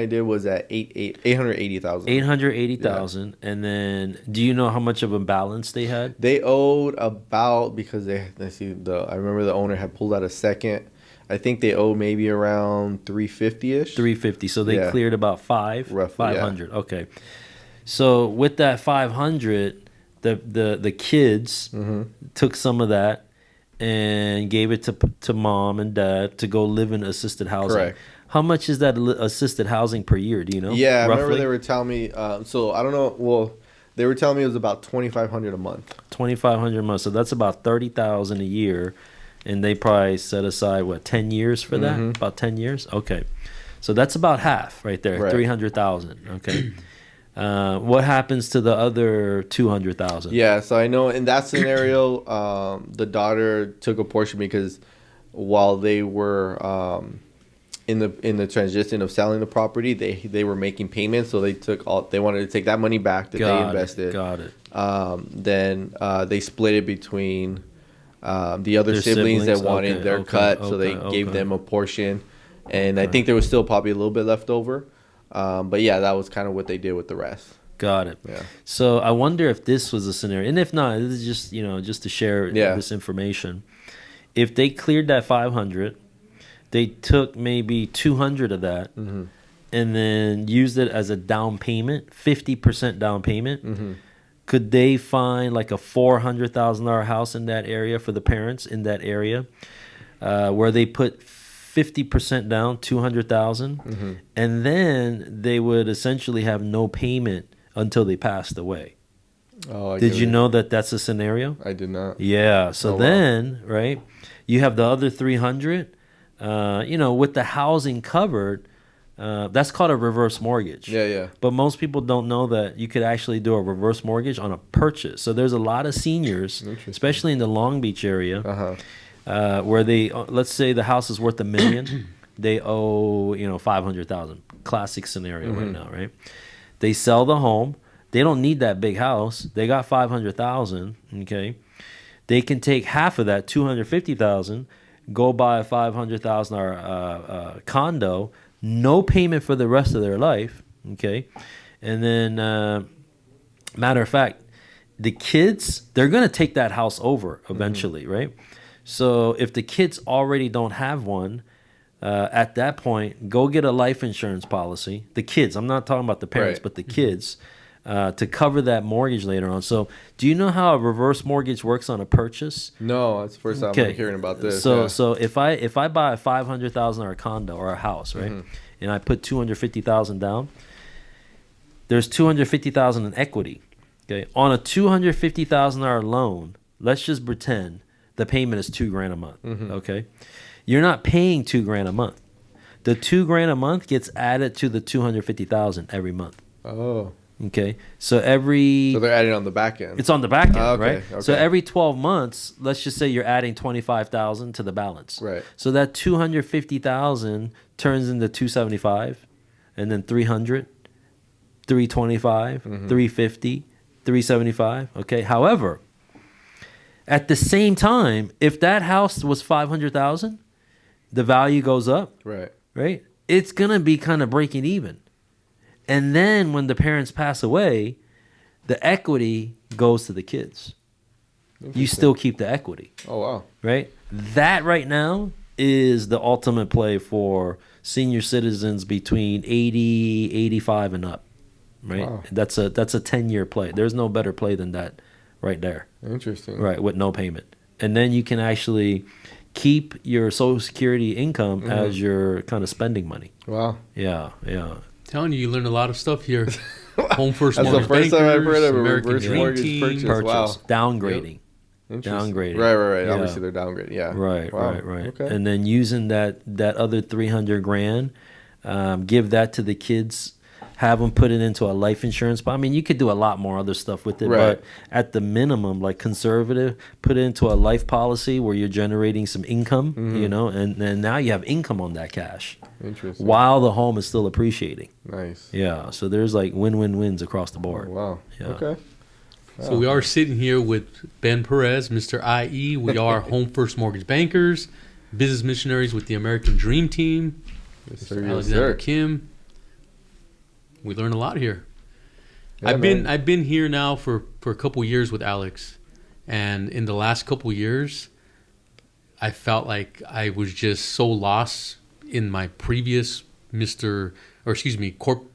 did was at $880,000. $880,000, and then do you know how much of a balance they had? They owed about, because I remember the owner had pulled out a second. I think they owed maybe around $350-ish. $350. So they cleared about roughly, 500. Yeah. Okay. So with that 500, the kids took some of that and gave it to mom and dad to go live in assisted housing. Correct. How much is that assisted housing per year? Do you know? Yeah, roughly? I remember they were telling me. So I don't know. Well, they were telling me it was about $2,500 a month. $2,500 a month. So that's about $30,000 a year, and they probably set aside 10 years for that? About 10 years. Okay, so that's about half right there. Right. $300,000. Okay. What happens to the other $200,000? Yeah, so I know in that scenario, the daughter took a portion because while they were in the transition of selling the property, they were making payments, so they wanted to take that money back that they invested. Got it. Then they split it between the other siblings that wanted their cut, so they gave them a portion, and I think there was still probably a little bit left over. But yeah, that was kind of what they did with the rest. Got it. Yeah. So I wonder if this was a scenario, and if not, this is just just to share this information. If they cleared that 500, they took maybe 200 of that, and then used it as a down payment, 50% down payment. Could they find like a $400,000 house in that area for the parents in that area, where they put 50% down, $200,000, and then they would essentially have no payment until they passed away. Oh, did you know that that's a scenario? I did not. Yeah. So right, you have the other 300. With the housing covered, that's called a reverse mortgage. Yeah. But most people don't know that you could actually do a reverse mortgage on a purchase. So there's a lot of seniors, especially in the Long Beach area. Where they, let's say the house is worth $1 million, they owe $500,000. Classic scenario right now, right? They sell the home. They don't need that big house. They got $500,000. Okay, they can take half of that, $250,000, go buy a $500,000 condo, no payment for the rest of their life. Okay, and then matter of fact, the kids, they're gonna take that house over eventually, right? So if the kids already don't have one, at that point, go get a life insurance policy. The kids, I'm not talking about the parents, but the kids. to cover that mortgage later on. So, do you know how a reverse mortgage works on a purchase? No, it's the first time I'm hearing about this. So if I buy a $500,000 condo or a house, right, and I put $250,000 down, there's $250,000 in equity. Okay, on a $250,000 loan, let's just pretend the payment is $2,000 a month. Okay, you're not paying $2,000 a month. The $2,000 a month gets added to the $250,000 every month. Oh. Okay, so they're adding on the back end. It's on the back end, right? Okay. So every 12 months, let's just say you're adding 25,000 to the balance. Right. So that 250,000 turns into 275, and then 300, 325, 350, 375. Okay. However, at the same time, if that house was 500,000, the value goes up. Right. Right. It's gonna be kind of breaking even. And then when the parents pass away, the equity goes to the kids. You still keep the equity. Oh, wow. Right? That right now is the ultimate play for senior citizens between 80, 85 and up. Right? Wow. That's a 10-year play. There's no better play than that right there. Interesting. Right, with no payment. And then you can actually keep your Social Security income as your kind of spending money. Wow. Yeah. Telling you learned a lot of stuff here. Home first That's mortgage the first time I've heard of a American reverse Dream mortgage Team. purchase. Purchase. Wow. Downgrading. Downgrading. Right. Yeah. Obviously, they're downgrading. Yeah. Right. Wow. Right. Okay. And then using that other $300,000, give that to the kids, have them put it into a life insurance. But I mean, you could do a lot more other stuff with it. Right. But at the minimum, like conservative, put it into a life policy where you're generating some income, and now you have income on that cash. Interesting. While the home is still appreciating. Nice. Yeah. So there's like win-win-wins across the board. Oh, wow. Yeah. Okay. So we are sitting here with Ben Perez, Mr. IE. We are Home First Mortgage Bankers, business missionaries with the American Dream Team. Yes, Mr. sir, yes, Alexander sir. Kim. We learned a lot here. Yeah, I've been here now for a couple years with Alex, and in the last couple years, I felt like I was just so lost in my previous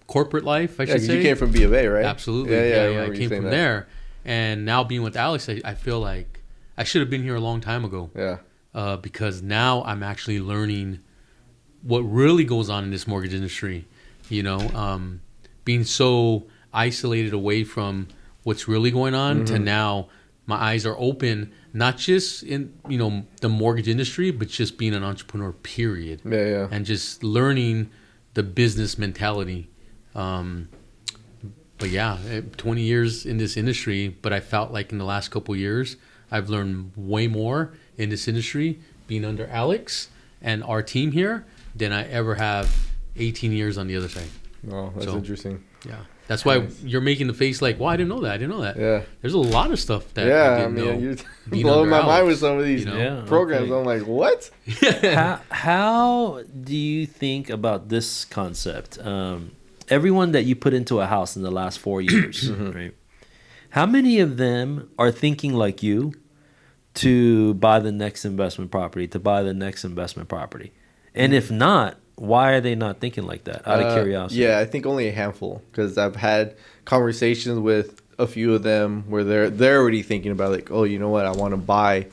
corporate life. I should say. You came from B of A, right? Absolutely. Yeah. I came from there, and now being with Alex, I feel like I should have been here a long time ago. Yeah. Because now I'm actually learning what really goes on in this mortgage industry. Being so isolated away from what's really going on to now my eyes are open, not just in the mortgage industry, but just being an entrepreneur, period. Yeah. And just learning the business mentality. But yeah, 20 years in this industry, but I felt like in the last couple of years, I've learned way more in this industry being under Alex and our team here than I ever have 18 years on the other side. Oh, that's interesting. Yeah. That's why you're making the face like, well, I didn't know that. Yeah. There's a lot of stuff that I didn't know. You're blowing my mind with some of these programs. Okay. I'm like, what? How do you think about this concept? Everyone that you put into a house in the last 4 years, right? How many of them are thinking like you to buy the next investment property, And if not, why are they not thinking like that? Out of curiosity. Yeah, I think only a handful, because I've had conversations with a few of them where they're already thinking about like, oh, you know what, I want to buy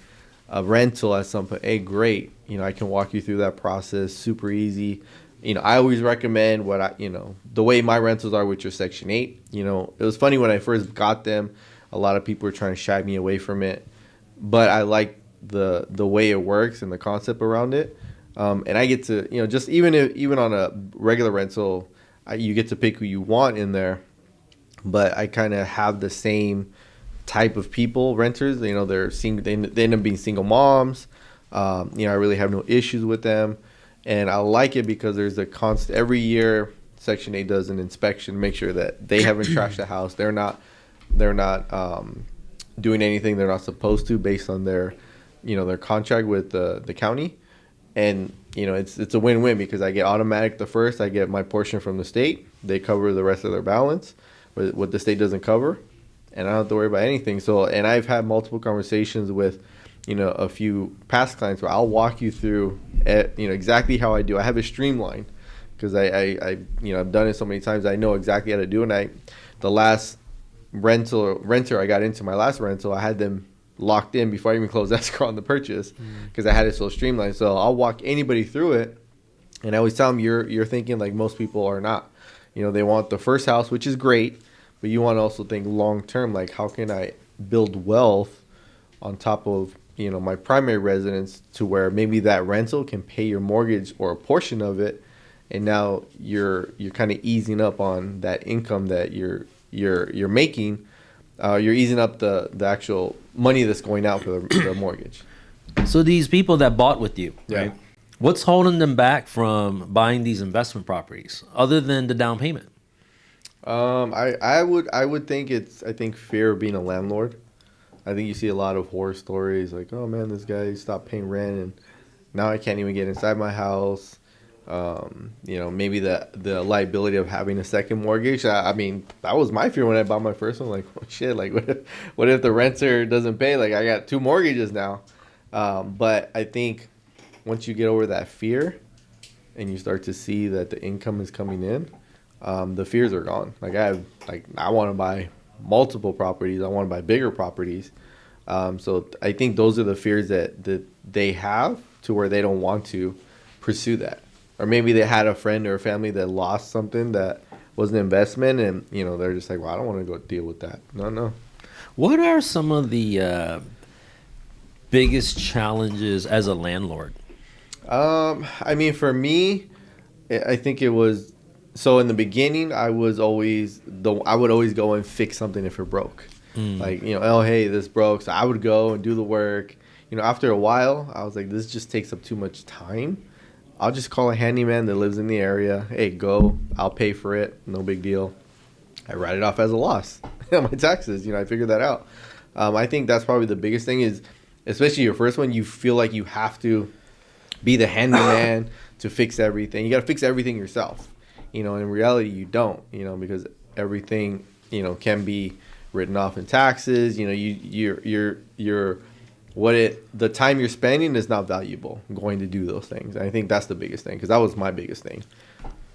a rental at some point. Hey, great, I can walk you through that process, super easy. I always recommend the way my rentals are with your Section 8. It was funny when I first got them, a lot of people were trying to shy me away from it, but I like the way it works and the concept around it. And I get to, just even on a regular rental, you get to pick who you want in there. But I kind of have the same type of people, renters. They end up being single moms. I really have no issues with them. And I like it because there's a constant, every year, Section 8 does an inspection, make sure that they haven't trashed the house. They're not doing anything they're not supposed to based on their contract with the county. And it's a win-win because I get automatic the first, I get my portion from the state, they cover the rest of their balance, but what the state doesn't cover, and I don't have to worry about anything. So, and I've had multiple conversations with a few past clients where I'll walk you through exactly how I do. I have it streamlined because I've done it so many times. I know exactly how to do it. And the last renter I got into my last rental, I had them locked in before I even closed escrow on the purchase because I had it so streamlined. So I'll walk anybody through it, and I always tell them you're thinking like most people are not. You know, they want the first house, which is great, but you want to also think long term, like how can I build wealth on top of, you know, my primary residence to where maybe that rental can pay your mortgage or a portion of it, and now you're kind of easing up on that income that you're making. You're easing up the actual money that's going out for the mortgage. So these people that bought with you, Yeah. right? What's holding them back from buying these investment properties other than the down payment? I would think I think fear of being a landlord. I think you see a lot of horror stories like, oh man, this guy stopped paying rent and now I can't even get inside my house. You know, maybe the liability of having a second mortgage. I mean, that was my fear when I bought my first one. Like, oh shit, like what if the renter doesn't pay? Like I got 2 mortgages now. But I think once you get over that fear and you start to see that the income is coming in, the fears are gone. Like I want to buy multiple properties. I want to buy bigger properties. So I think those are the fears that they have to where they don't want to pursue that. Or maybe they had a friend or a family that lost something that was an investment, and you know they're just like, well, I don't want to go deal with that. No. What are some of the biggest challenges as a landlord? I mean, for me, I think it was, so in the beginning, I would always go and fix something if it broke. Like, you know, oh, hey, this broke. So I would go and do the work. You know, after a while, I was like, this just takes up too much time. I'll just call a handyman that lives in the area. Hey, go. I'll pay for it. No big deal. I write it off as a loss on my taxes. You know, I figured that out. I think that's probably the biggest thing is, especially your first one, you feel like you have to be the handyman to fix everything. You got to fix everything yourself. You know, in reality, you don't, you know, because everything, you know, can be written off in taxes. You know, the time you're spending is not valuable going to do those things. And I think that's the biggest thing because that was my biggest thing.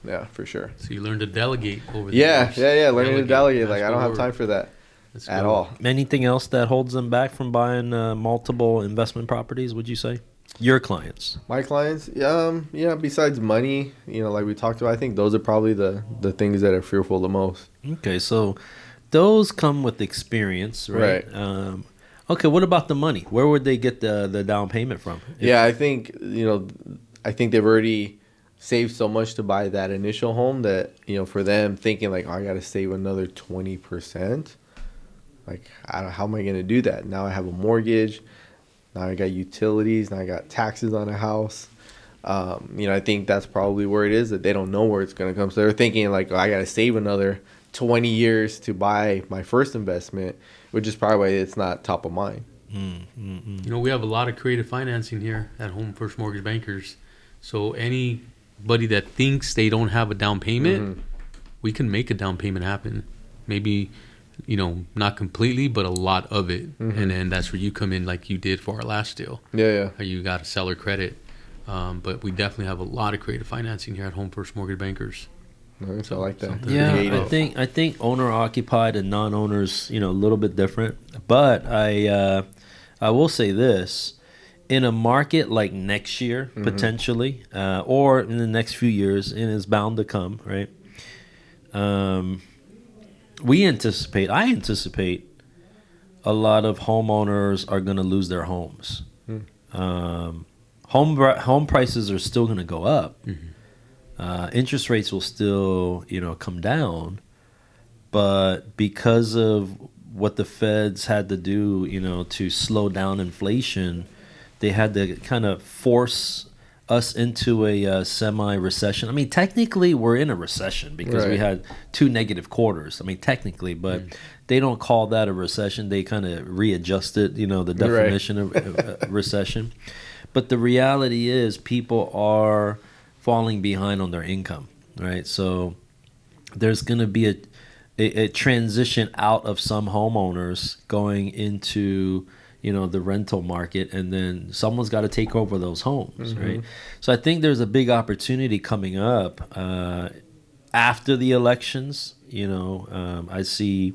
Yeah, for sure. So you learned to delegate over the years. Yeah. Learning to delegate. Like I don't have time for that at all. Anything else that holds them back from buying multiple investment properties, would you say? Your clients. My clients, yeah, besides money, you know, like we talked about, I think those are probably the things that are fearful the most. Okay, so those come with experience, right? Okay, what about the money? Where would they get the down payment from? I think, you know, they've already saved so much to buy that initial home that, you know, for them thinking like, oh, I got to save another 20%. Like, how am I going to do that? Now I have a mortgage. Now I got utilities. Now I got taxes on a house. You know, I think that's probably where it is, that they don't know where it's going to come. So they're thinking like, oh, I got to save another 20 years to buy my first investment, which is probably why it's not top of mind. You know, we have a lot of creative financing here at Home First Mortgage Bankers. So anybody that thinks they don't have a down payment, we can make a down payment happen. Maybe, you know, not completely, but a lot of it. And then that's where you come in like you did for our last deal. Yeah. You got a seller credit. But we definitely have a lot of creative financing here at Home First Mortgage Bankers. Nice, I like that. Yeah, I think owner occupied and non-owners, you know, a little bit different. But I will say this: in a market like next year, potentially, or in the next few years, and it's bound to come, right? I anticipate a lot of homeowners are going to lose their homes. Home prices are still going to go up. Interest rates will still, you know, come down, but because of what the Feds had to do, you know, to slow down inflation, they had to kind of force us into a semi-recession. I mean, technically, we're in a recession because we had 2 negative quarters. I mean, technically, but they don't call that a recession. They kind of readjusted, you know, the definition of recession. But the reality is people are falling behind on their income, right? So there's going to be a transition out of some homeowners going into, you know, the rental market, and then someone's got to take over those homes, right? So I think there's a big opportunity coming up after the elections. You know, I see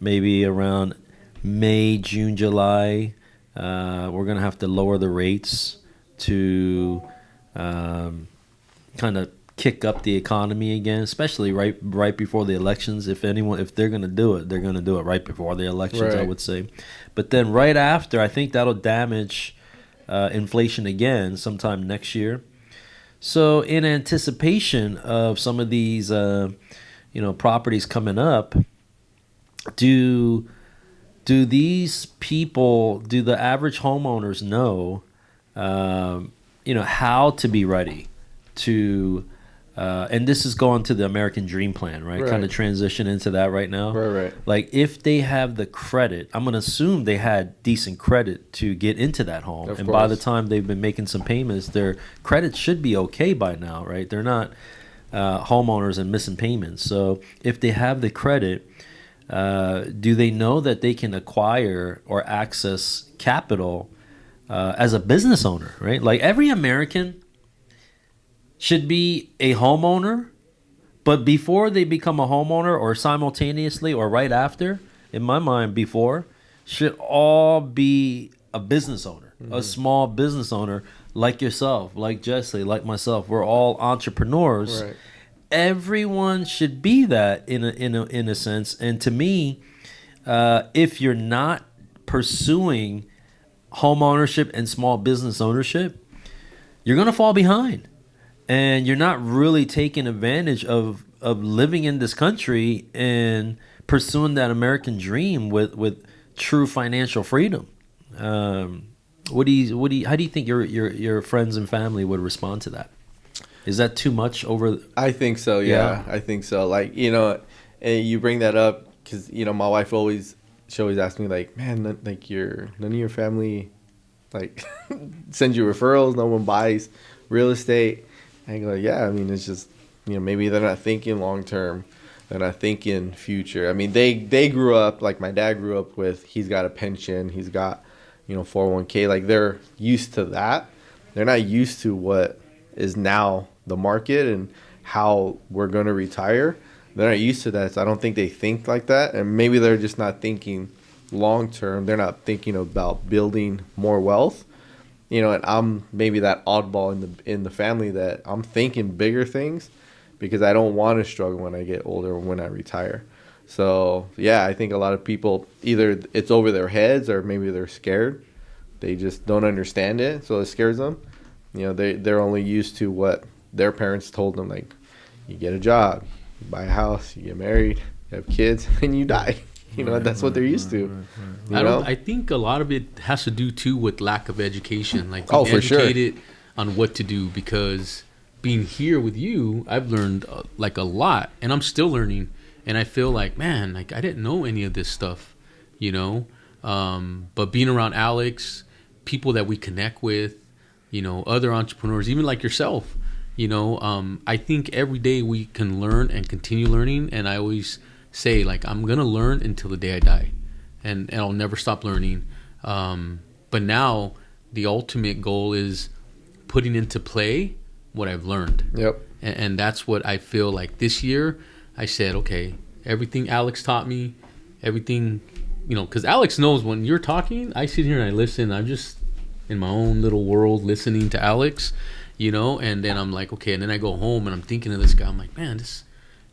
maybe around May, June, July, we're going to have to lower the rates to kind of kick up the economy again, especially right before the elections. If they're going to do it, they're going to do it right before the elections, I would say. But then right after, I think that'll damage inflation again sometime next year. So in anticipation of some of these, properties coming up, do these people, do the average homeowners know, how to be ready to, and this is going to the American Dream Plan, right? Kind of transition into that right now. Right. Like if they have the credit, I'm going to assume they had decent credit to get into that home. Of and course. By the time they've been making some payments, their credit should be okay by now, right? They're not homeowners and missing payments. So if they have the credit, do they know that they can acquire or access capital as a business owner, right? Like every American should be a homeowner, but before they become a homeowner or simultaneously or right after, in my mind, before, should all be a business owner, a small business owner like yourself, like Jesse, like myself. We're all entrepreneurs. Right. Everyone should be that in a sense. And to me, if you're not pursuing home ownership and small business ownership, you're going to fall behind. And you're not really taking advantage of living in this country and pursuing that American dream with true financial freedom. How do you think your friends and family would respond to that? Is that too much over? I think so. Yeah. I think so. Like, and you bring that up because my wife she always asks me like, man, none of your family like sends you referrals. No one buys real estate. I go, yeah. I mean, it's just maybe they're not thinking long term. They're not thinking future. I mean, they grew up like my dad grew up with. He's got a pension. He's got 401k. Like they're used to that. They're not used to what is now the market and how we're going to retire. They're not used to that, so I don't think they think like that. And maybe they're just not thinking long term. They're not thinking about building more wealth. And I'm maybe that oddball in the family that I'm thinking bigger things because I don't want to struggle when I get older or when I retire. So, yeah, I think a lot of people, either it's over their heads or maybe they're scared. They just don't understand it, so it scares them. They're only used to what their parents told them, like, you get a job, you buy a house, you get married, you have kids, and you die. That's what they're used to. I think a lot of it has to do, too, with lack of education. Like, being for educated on what to do, because being here with you, I've learned, like, a lot, and I'm still learning. And I feel like, man, like, I didn't know any of this stuff, But being around Alex, people that we connect with, other entrepreneurs, even like yourself, I think every day we can learn and continue learning. And I always say, like, I'm going to learn until the day I die. And I'll never stop learning. But now the ultimate goal is putting into play what I've learned. Yep. And that's what I feel like this year. I said, okay, everything Alex taught me, everything, because Alex knows when you're talking, I sit here and I listen. I'm just in my own little world listening to Alex, and then I'm like, okay, and then I go home and I'm thinking of this guy. I'm like, man, this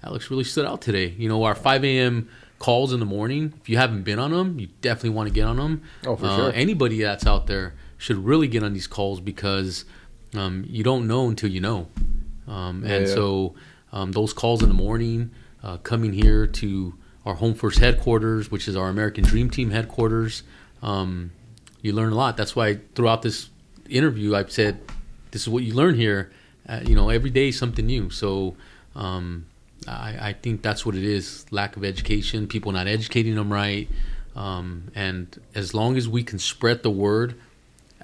Alex really stood out today. Our 5 a.m. calls in the morning, if you haven't been on them, you definitely want to get on them. Oh, for sure. Anybody that's out there should really get on these calls because you don't know until you know. So those calls in the morning, coming here to our Home First headquarters, which is our American Dream Team headquarters, you learn a lot. That's why throughout this interview, I've said, this is what you learn here. Every day is something new. So I think that's what it is. Lack of education, people not educating them right. And as long as we can spread the word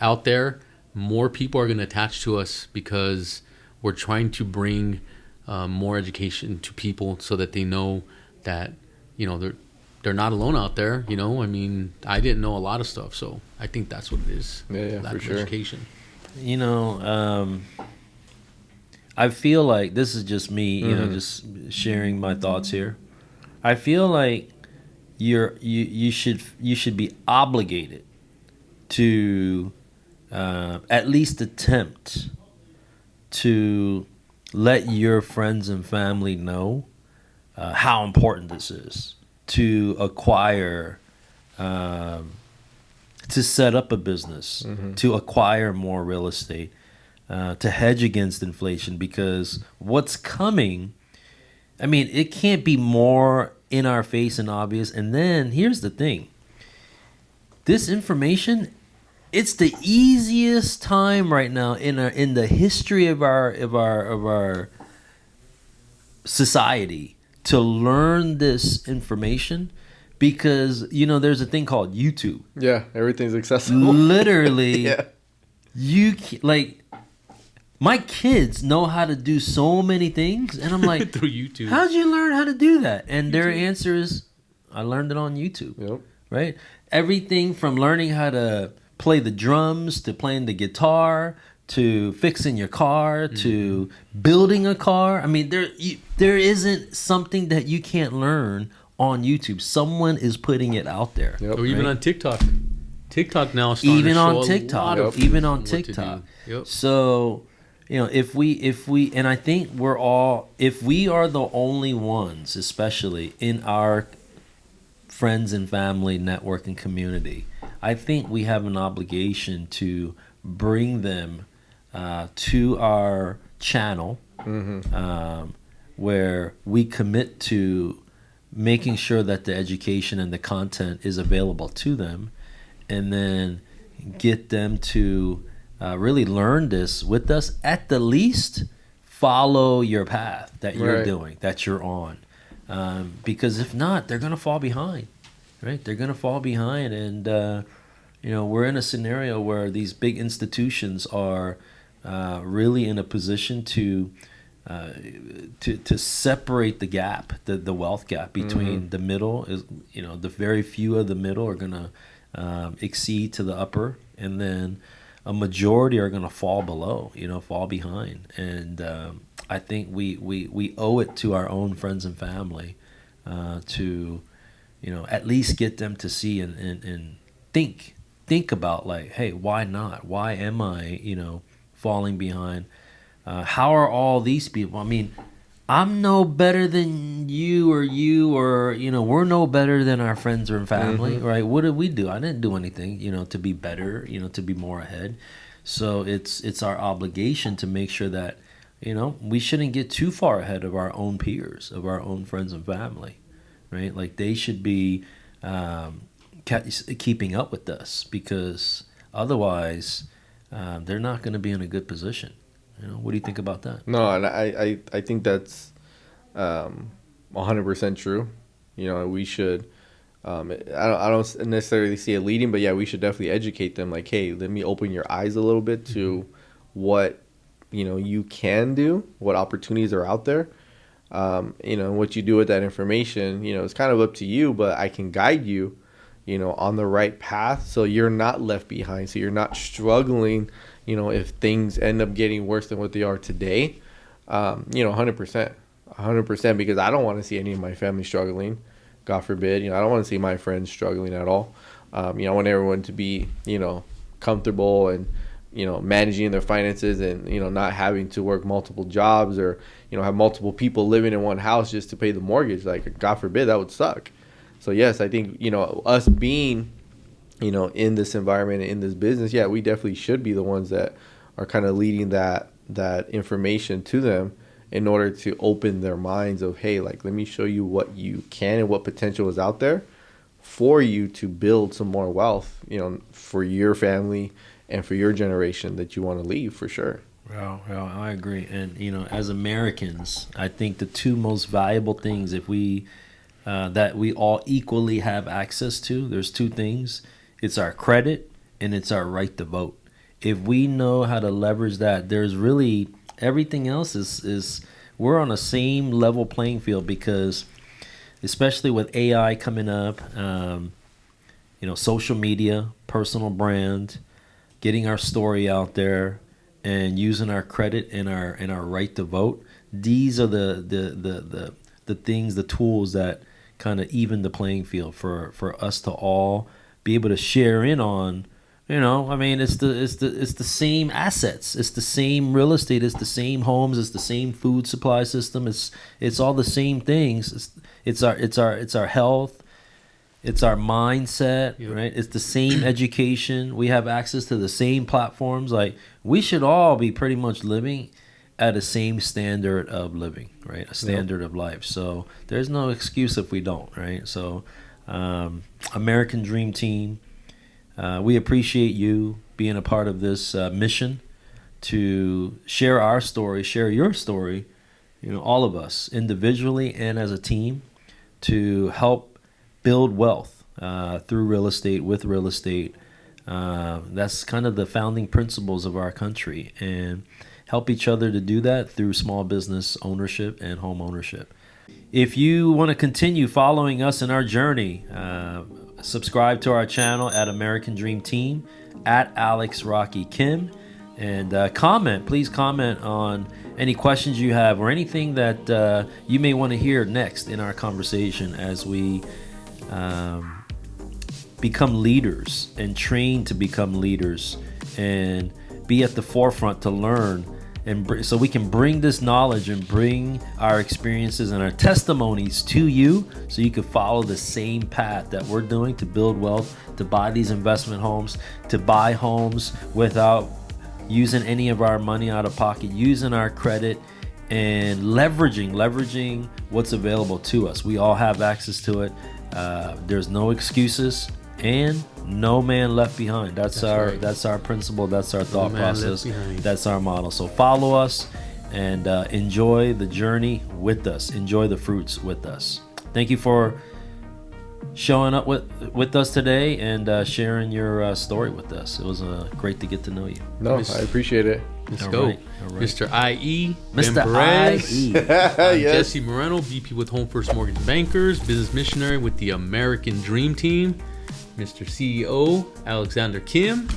out there, more people are going to attach to us because we're trying to bring more education to people so that they know that, they're not alone out there. I mean, I didn't know a lot of stuff, so I think that's what it is. Yeah, lack for of sure. education. I feel like this is just me, just sharing my thoughts here. I feel like you should be obligated to at least attempt to let your friends and family know how important this is to acquire, to set up a business, to acquire more real estate, to hedge against inflation, because what's coming, I mean, it can't be more in our face and obvious. And then here's the thing. This information, it's the easiest time right now in the history of our society to learn this information, because there's a thing called YouTube. Yeah, everything's accessible. Literally, yeah. Like my kids know how to do so many things, and I'm like, through YouTube. How'd you learn how to do that? And their answer is, I learned it on YouTube. Yep. Right? Everything from learning how to play the drums to playing the guitar to fixing your car to building a car. I mean, there isn't something that you can't learn on YouTube. Someone is putting it out there. Yep. Or even on TikTok. TikTok now is even on TikTok. Even on what TikTok. Yep. So, if we and I think if we are the only ones, especially in our friends and family network and community, I think we have an obligation to bring them to our channel, where we commit to making sure that the education and the content is available to them, and then get them to really learn this with us. At the least, follow your path that you're doing, that you're on. Because if not, they're going to fall behind, right? They're going to fall behind. And, we're in a scenario where these big institutions are really in a position to separate the gap, the wealth gap between the middle. The very few of the middle are going to exceed to the upper, and then a majority are going to fall below, fall behind. And I think we owe it to our own friends and family to, at least get them to see and think about, like, hey, why not? Why am I, falling behind? How are all these people? I mean, I'm no better than you, or we're no better than our friends or family, right? What did we do? I didn't do anything, to be better, to be more ahead. So it's our obligation to make sure that, we shouldn't get too far ahead of our own peers, of our own friends and family, right? Like, they should be keeping up with us, because otherwise they're not going to be in a good position. What do you think about that? No, and I think that's 100% true. We should. I don't necessarily see it leading, but yeah, we should definitely educate them. Like, hey, let me open your eyes a little bit to what you can do, what opportunities are out there. What you do with that information. It's kind of up to you, but I can guide you, on the right path, so you're not left behind. So you're not struggling. If things end up getting worse than what they are today, 100%, because I don't want to see any of my family struggling. God forbid, I don't want to see my friends struggling at all. I want everyone to be, comfortable and, managing their finances and, not having to work multiple jobs or, have multiple people living in one house just to pay the mortgage. Like, God forbid, that would suck. So yes, I think, us being, in this environment, in this business, yeah, we definitely should be the ones that are kind of leading that information to them in order to open their minds of, hey, like, let me show you what you can and what potential is out there for you to build some more wealth, for your family and for your generation that you want to leave, for sure. Well, I agree. And, as Americans, I think the two most valuable things, if we that we all equally have access to, there's two things. It's our credit and it's our right to vote. If we know how to leverage that, there's really everything else is we're on the same level playing field, because especially with AI coming up, social media, personal brand, getting our story out there, and using our credit and our right to vote. These are the things, the tools that kind of even the playing field for us to all be able to share in on. I mean, it's the same assets, it's the same real estate, it's the same homes, it's the same food supply system. It's all the same things. It's our health, it's our mindset, yep. Right? It's the same education. We have access to the same platforms. Like, we should all be pretty much living at a same standard of living, right? A standard of life. So there's no excuse if we don't, right? So American Dream Team, we appreciate you being a part of this mission to share our story, share your story, all of us individually and as a team, to help build wealth through real estate, with real estate. That's kind of the founding principles of our country, and help each other to do that through small business ownership and home ownership. If you want to continue following us in our journey, subscribe to our channel at American Dream Team, at Alex Rocky Kim, and please comment on any questions you have or anything that you may want to hear next in our conversation as we become leaders and train to become leaders and be at the forefront to learn, and so we can bring this knowledge and bring our experiences and our testimonies to you, so you can follow the same path that we're doing to build wealth, to buy these investment homes, to buy homes without using any of our money out of pocket, using our credit, and leveraging what's available to us. We all have access to it. There's no excuses, and no man left behind. That's our principle. That's our thought process. That's our model. So follow us and enjoy the journey with us. Enjoy the fruits with us. Thank you for showing up with us today and sharing your story with us. It was great to get to know you. No, I appreciate it. Let's go. All right. Mr. IE, Mr. Ben Perez, Yes. Jesse Moreno, VP with Home First Mortgage Bankers, business missionary with the American Dream Team, Mr. CEO, Alexander Kim.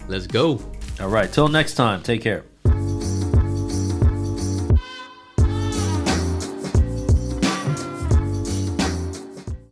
Let's go. All right. Till next time. Take care.